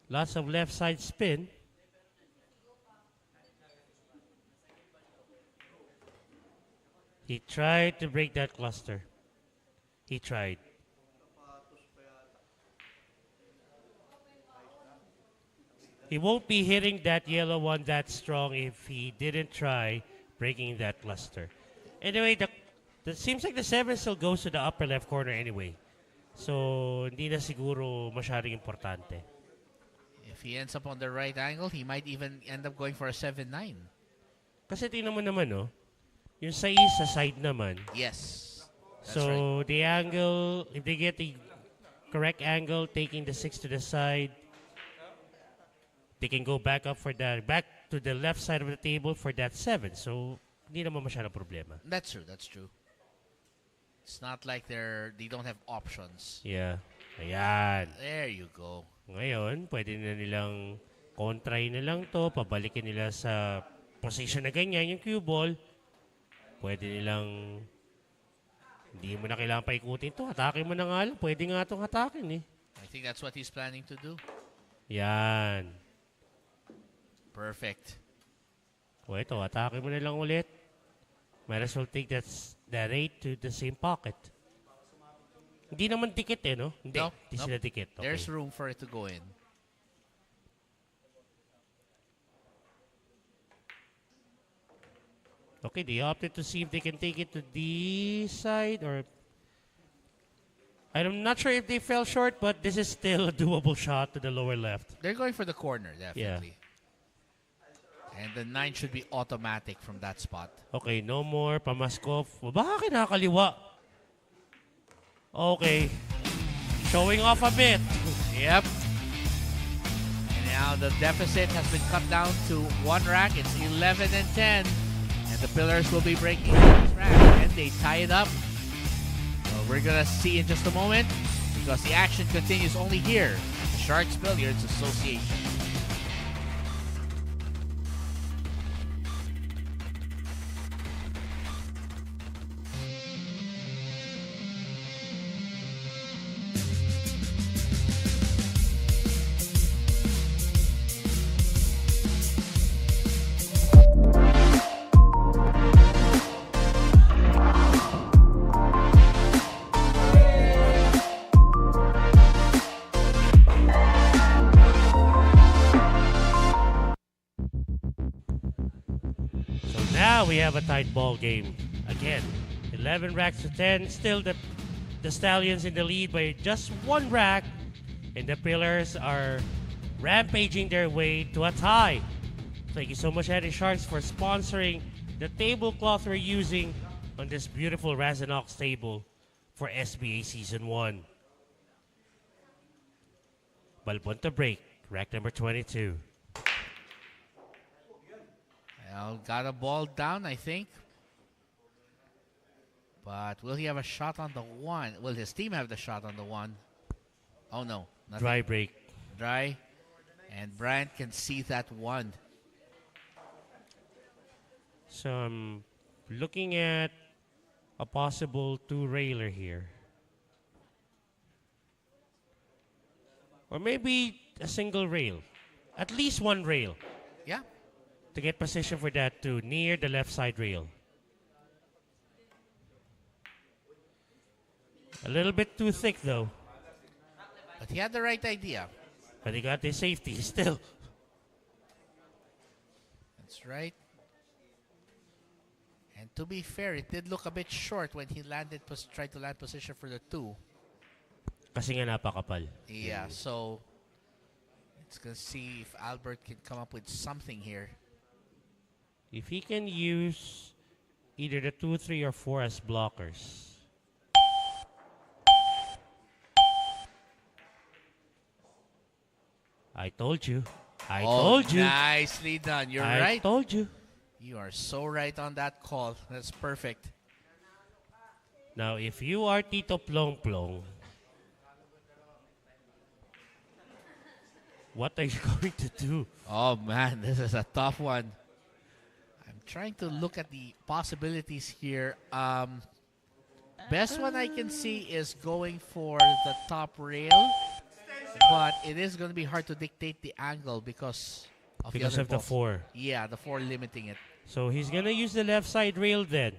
Lots of left side spin. He tried to break that cluster. He tried. He won't be hitting that yellow one that strong if he didn't try breaking that cluster. Anyway, the seems like the 7 still goes to the upper left corner anyway. So, hindi na siguro masyadong importante. If he ends up on the right angle, he might even end up going for a 7-9. Kasi tingnan mo naman, no? Yung 6 sa side naman. Yes. That's So, right. the angle, if they get the correct angle, taking the 6 to the side, they can go back to the left side of the table for that 7. So, hindi naman masyadong problema. That's true. It's not like they don't have options. Yeah. Ayan. There you go. Ngayon, pwede na nilang kontrahin na lang to, pabalikin nila sa position na ganyan, yung cue ball. Pwede nilang, hindi mo na kailangan paikutin to. Hatakin mo na nga lang. Pwede nga itong hatakin eh. I think that's what he's planning to do. Yan. Perfect. O ito, hatakin mo na lang ulit. Might as well take that 8 to the same pocket. Hindi naman dikit eh, no? Hindi, hindi sila dikit. Okay. There's room for it to go in. Okay, they opted to see if they can take it to this side or... I'm not sure if they fell short, but this is still a doable shot to the lower left. They're going for the corner, definitely. Yeah. And the 9 should be automatic from that spot. Okay, no more. Pamaskov. Baka kinakaliwa. Okay. Showing off a bit. Yep. And now the deficit has been cut down to 1 rack. It's 11 and 10. And the Pillars will be breaking this rack. And they tie it up. So we're going to see in just a moment because the action continues only here at the Sharks Billiards Association. Now we have a tight ball game. Again, 11 racks to 10. Still the Stallions in the lead by just 1 rack. And the Pillars are rampaging their way to a tie. Thank you so much, Eddie Sharks, for sponsoring the tablecloth we're using on this beautiful Razanox table for SBA Season 1. Balbon to break, rack number 22. Well, got a ball down, I think. But will he have a shot on the 1? Will his team have the shot on the 1? Oh, no. Nothing. Dry break. Dry. And Bryant can see that 1. So I'm looking at a possible 2-railer here. Or maybe a single rail. At least 1 rail. Yeah. To get position for that 2 near the left side rail. A little bit too thick though. But he had the right idea. But he got the safety still. That's right. And to be fair, it did look a bit short when he tried to land position for the 2. Kasi nga napakapal. Yeah, so let's go see if Albert can come up with something here. If he can use either the 2, 3, or 4 as blockers. I told you. I told you. Nicely done. You're right. I told you. You are so right on that call. That's perfect. Now, if you are Tito Plong Plong, what are you going to do? Oh, man, this is a tough one. I'm trying to look at the possibilities here. Best one I can see is going for the top rail, but it is going to be hard to dictate the angle because of the 4. Yeah, the 4 limiting it. So he's going to use the left side rail then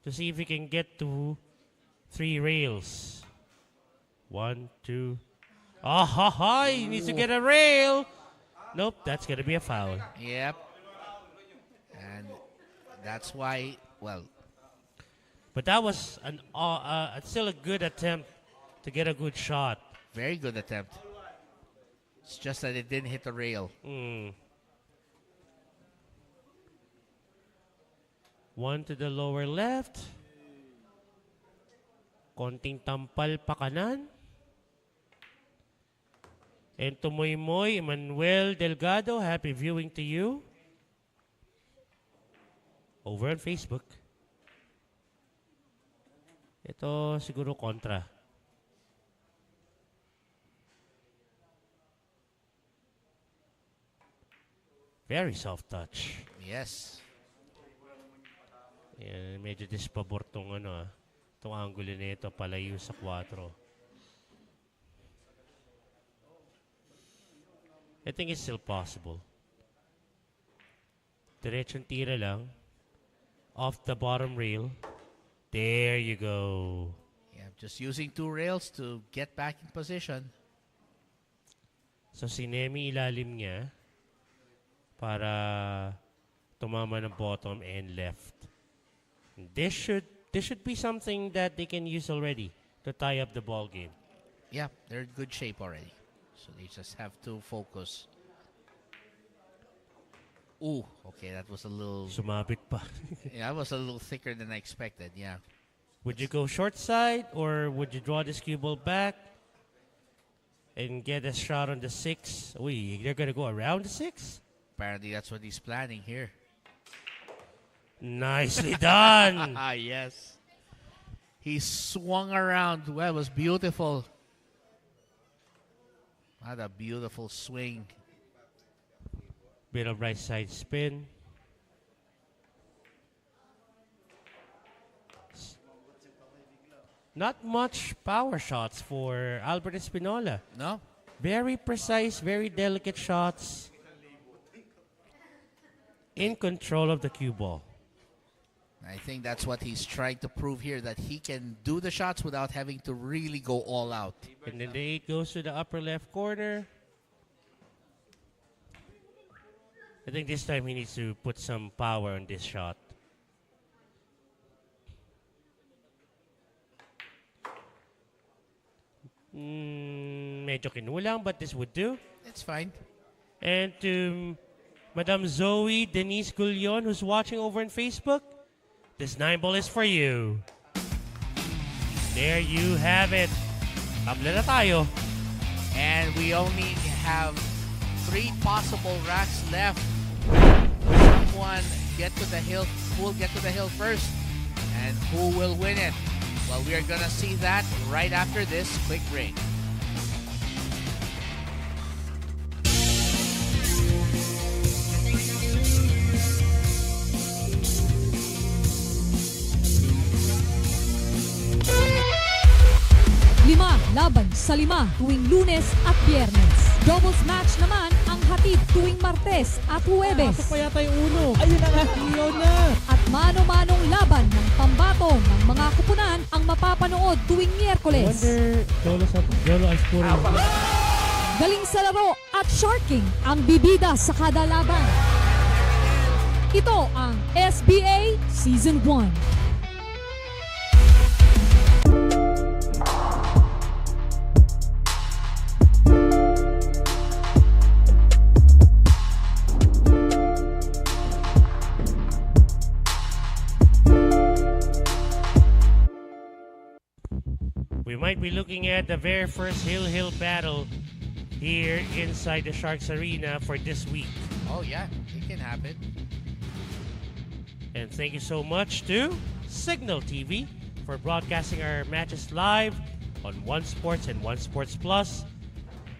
to see if he can get to 3 rails. 1, 2. Ah, ha, ha, he needs to get a rail. Nope, that's going to be a foul. Yep. And that's why, well. But that was still a good attempt to get a good shot. Very good attempt. It's just that it didn't hit the rail. 1 to the lower left. Konting tampal pa kanan. And to Moy Moy, Manuel Delgado, happy viewing to you. Over on Facebook. Ito siguro kontra. Very soft touch. Yes. Yan, medyo dispabor tong itong angulo nito palayo sa 4. I think it's still possible. Diretsong tira lang. Off the bottom rail. There you go. Yeah, just using 2 rails to get back in position. So sinemi ilalim niya para tumama ng bottom and left. This should be something that they can use already to tie up the ball game. Yeah, they're in good shape already. So they just have to focus. Ooh, okay, that was a little... Sumabit pa. Yeah, that was a little thicker than I expected, yeah. Would you go short side or would you draw this cue ball back and get a shot on the 6? Uy, they're going to go around the 6? Apparently that's what he's planning here. Nicely done. Ah, yes. He swung around. Well, it was beautiful. What a beautiful swing. Bit of right side spin. Not much power shots for Albert Espinola. No? Very precise, very delicate shots. In control of the cue ball. I think that's what he's trying to prove here, that he can do the shots without having to really go all out. And then the 8 goes to the upper left corner. I think this time he needs to put some power on this shot. Medyo kinulang, but this would do. It's fine. And to Madam Zoe Denise Gulion, who's watching over on Facebook, this 9-ball is for you. There you have it. Tabla na tayo. And we only have 3 possible racks left. Someone get to the hill. Who will get to the hill first? And who will win it? Well, we are going to see that right after this quick break. Lima laban sa 5 tuwing Lunes at Biyernes. Doubles match naman ang hatid tuwing Martes at Huwebes. Pasok pa yata yung uno. Ayun na nga, yun na. At mano-manong laban ng pambato ng mga kupunan ang mapapanood tuwing Miyerkules. Jolo Alspuro. Galing sa laro at sharking ang bibida sa kada laban. Ito ang SBA Season 1. We might be looking at the very first hill battle here inside the Sharks Arena for this week. Oh, yeah. It can happen. And thank you so much to Signal TV for broadcasting our matches live on One Sports and One Sports Plus.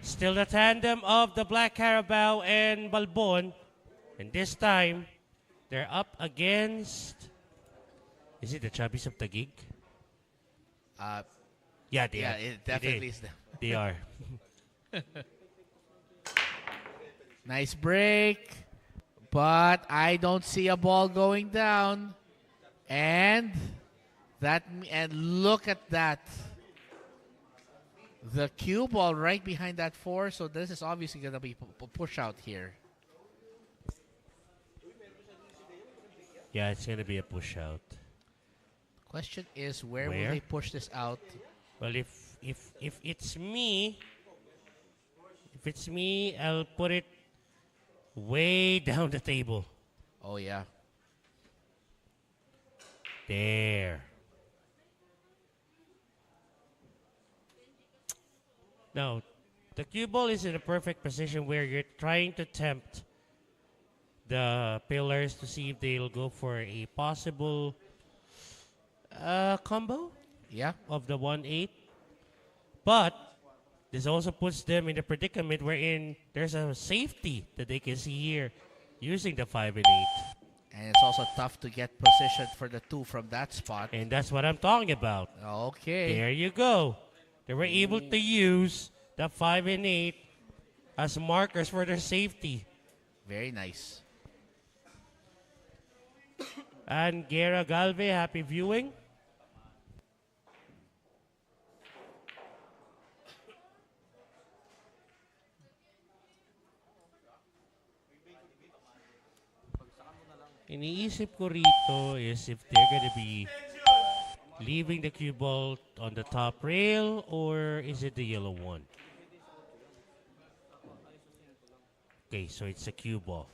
Still the tandem of the Black Carabao and Balbon. And this time, they're up against... Is it the Chubbies of Taguig? Yeah, they Yeah, are. it definitely is them. They are. Nice break. But I don't see a ball going down. And look at that. The cue ball right behind that 4. So this is obviously going to be a push out here. Yeah, it's going to be a push out. Question is, where will they push this out? Well, if it's me, I'll put it way down the table. Oh, yeah. There. Now, the cue ball is in a perfect position where you're trying to tempt the pillars to see if they'll go for a possible combo. Yeah. Of the 1-8. But this also puts them in a predicament wherein there's a safety that they can see here using the 5 and 8. And it's also tough to get positioned for the 2 from that spot. And that's what I'm talking about. Okay. There you go. They were able to use the 5 and 8 as markers for their safety. Very nice. And Guerra Galve, happy viewing. Iniisip ko rito is if they're gonna be leaving the cue ball on the top rail or is it the yellow one? Okay, so it's a cue ball.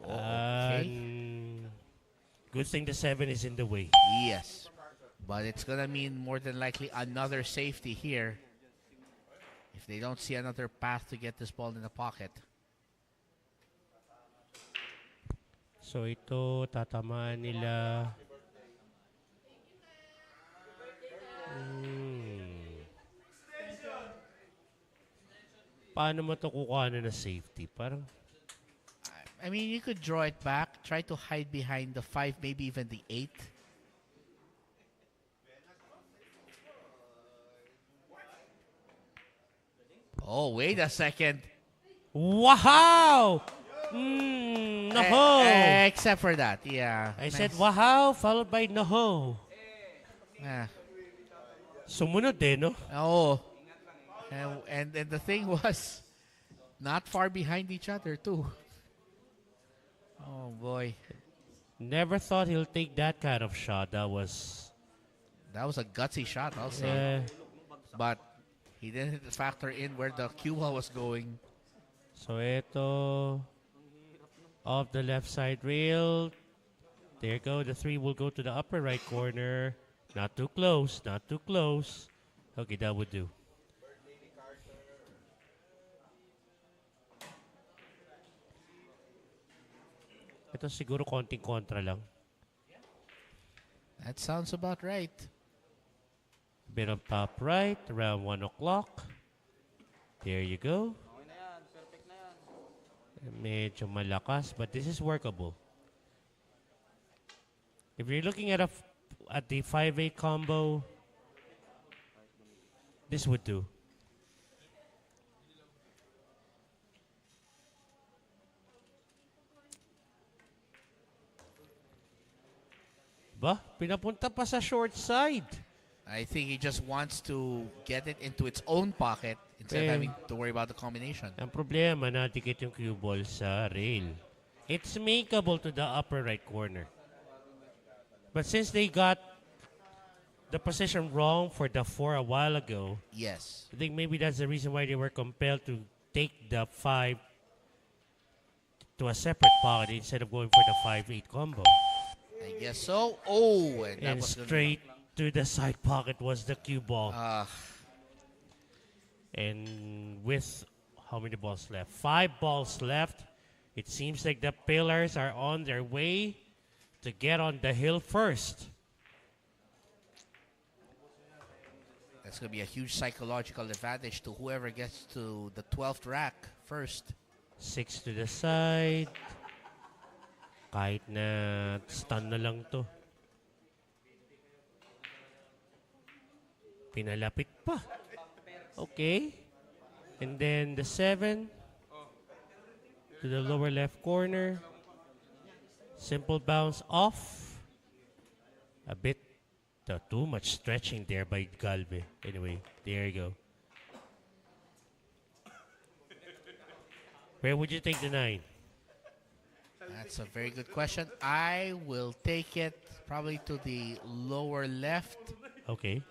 Okay. Good thing the 7 is in the way. Yes. But it's going to mean more than likely another safety here if they don't see another path to get this ball in the pocket. So ito, tatamaan nila. Paano mo ito kukuha na safety? Parang, I mean, you could draw it back, try to hide behind the 5, maybe even the 8. Oh, wait a second. wow! No. Except for that, yeah. I said wow, followed by no. Yeah. Sumunod eh, no? Oh. And the thing was, not far behind each other, too. Oh, boy. Never thought he'll take that kind of shot. That was a gutsy shot, I'll say. But he didn't factor in where the cue ball was going. So ito, off the left side rail. There you go. The 3 will go to the upper right corner. Not too close. Not too close. Okay, that would do. Ito siguro konting kontra lang. That sounds about right. Bit of top right, around 1 o'clock. There you go. Medyo malakas, but this is workable. If you're looking at the 5-8 combo, this would do. Ba? Pinapunta pa sa short side. I think he just wants to get it into its own pocket instead of having to worry about the combination. Ang problema, nadikit yung cue ball sa rail. It's makeable to the upper right corner. But since they got the position wrong for the 4 a while ago, Yes. I think maybe that's the reason why they were compelled to take the 5 to a separate pocket instead of going for the 5-8 combo. I guess so. Oh, and that And was straight to the side pocket was the cue ball. Good. And with how many balls left? 5 balls left. It seems like the Pillars are on their way to get on the hill first. That's going to be a huge psychological advantage to whoever gets to the 12th rack first. 6 to the side. Kahit na stun na lang to. Pinalapit pa. Okay. And then the 7 to the lower left corner. Simple bounce off. A bit too much stretching there by Galve. Anyway, there you go. Where would you take the 9? That's a very good question. I will take it probably to the lower left. Okay.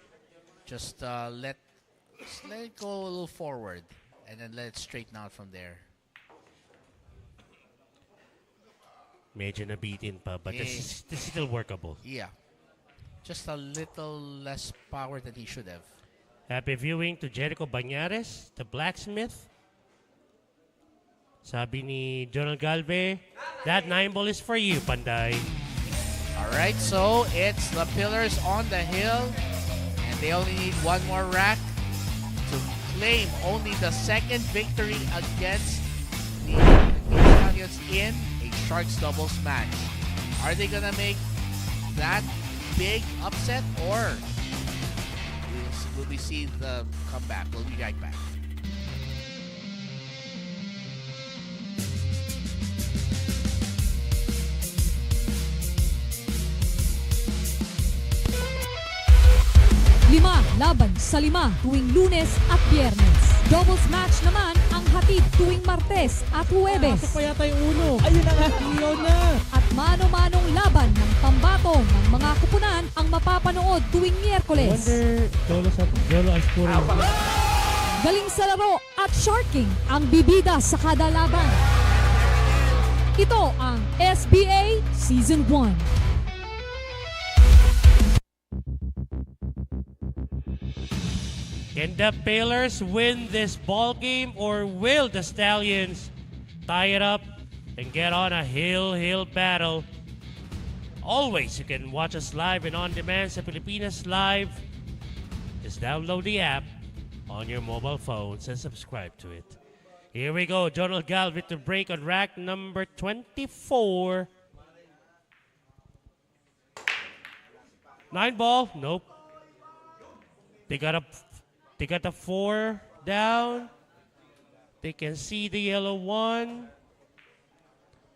Just let it go a little forward and then let it straighten out from there. Medyo nabitin pa, but this is still workable. Yeah. Just a little less power than he should have. Happy viewing to Jericho Bañares, the blacksmith. Sabi ni Jonal Galve, that 9 ball is for you, Panday. All right, so it's the Pillars on the hill, and they only need one more rack to claim only the second victory against the Stallions in a Sharks doubles match. Are they gonna make that big upset, or will we see the comeback? We'll be right back. Lima laban sa lima tuwing Lunes at Biyernes. Doubles match naman ang hatid tuwing Martes at Huwebes. Pasok pa yata yung uno. Ayun na nga. Iyon na. At mano-manong laban ng pambato ng mga kupunan ang mapapanood tuwing Miyerkules. Jolo ang scoring. Galing sa laro at sharking ang bibida sa kada laban. Ito ang SBA Season 1. Can the Pillars win this ball game, or will the Stallions tie it up and get on a hill battle? Always, you can watch us live and on demand sa Pilipinas Live. Just download the app on your mobile phones and subscribe to it. Here we go. Jonal Gal with the break on rack number 24. 9 ball. Nope. They got the 4 down. They can see the yellow 1.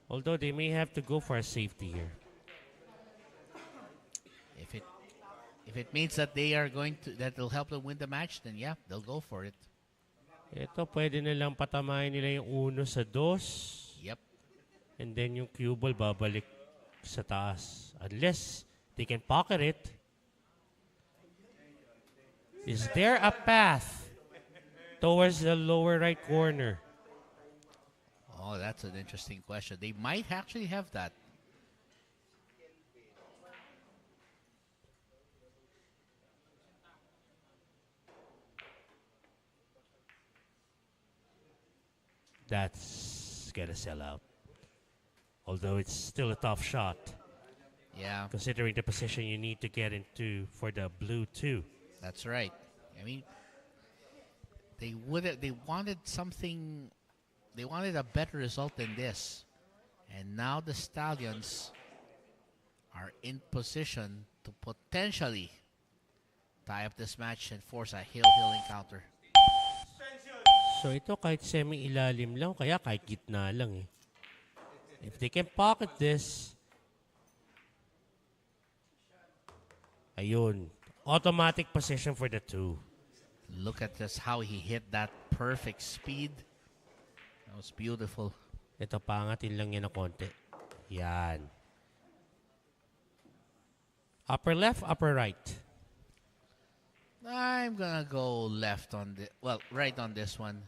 Although they may have to go for a safety here. If it means that that will help them win the match, then yeah, they'll go for it. Ito, pwede nilang patamayin nila yung 1 sa 2. Yep. And then yung cue ball babalik sa taas. Unless they can pocket it. Is there a path towards the lower right corner? Oh, that's an interesting question. They might actually have that. That's gonna sell out. Although it's still a tough shot. Yeah. Considering the position you need to get into for the blue 2. That's right. I mean, they wanted a better result than this. And now the Stallions are in position to potentially tie up this match and force a hill encounter. So ito kahit semi-ilalim lang, kaya kahit gitna lang eh. If they can pocket this, ayun, automatic position for the 2. Look at this, how he hit that perfect speed. That was beautiful. Ito, pangatin lang yan na konti. Yan. Upper left, upper right? I'm gonna go left on right on this one.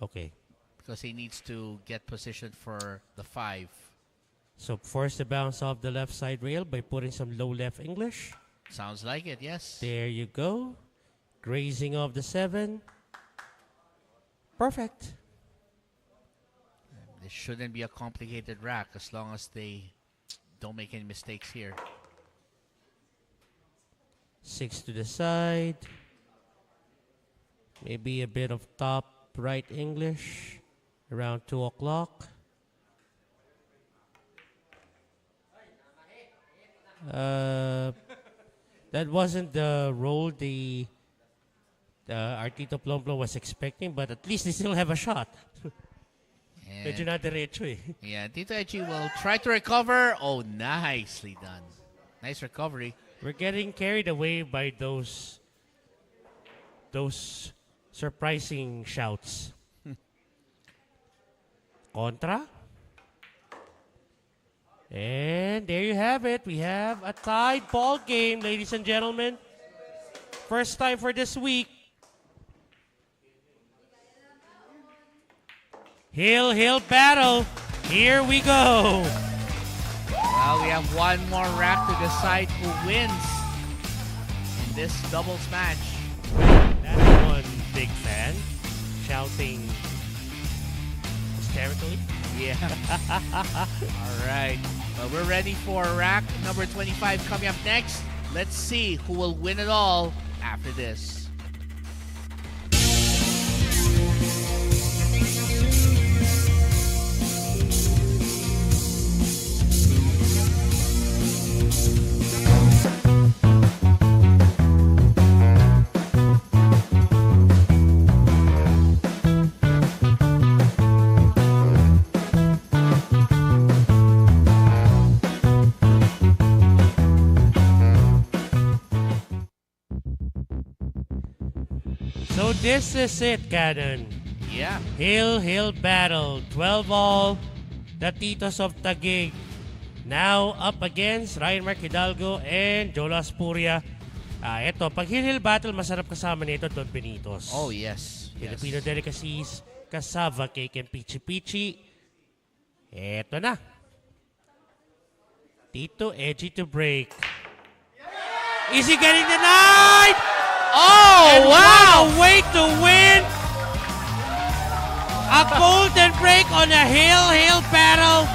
Okay. Because he needs to get positioned for the 5. So force the bounce off the left side rail by putting some low left English. Sounds like it, yes. There you go. Grazing of the 7. Perfect. This shouldn't be a complicated rack as long as they don't make any mistakes here. 6 to the side. Maybe a bit of top right English around 2 o'clock. That wasn't the roll the Artito Plomplom was expecting, but at least they still have a shot. Medyo na diretso eh. Yeah, Tito Echi will try to recover. Oh, nicely done. Nice recovery. We're getting carried away by those surprising shouts. Contra. And there you have it. We have a tied ball game, ladies and gentlemen. First time for this week. Hill battle. Here we go. Well, we have one more rack to decide who wins in this doubles match. That's one big fan shouting hysterically. Yeah. All right. Well, we're ready for rack number 25 coming up next. Let's see who will win it all after this. So this is it, Cannon. Yeah. Hill battle. 12-all. The Titos of Taguig. Now up against Ryan Mark Hidalgo and Jolo Aspuria. Ito, pag hill battle, masarap kasama nito Don Benitos. Oh, yes. Filipino delicacies, cassava cake and pichi-pichi. Ito na. Tito Edgy to break. Is he getting denied? Oh, And wow! what a way to win! A golden break on a hill battle.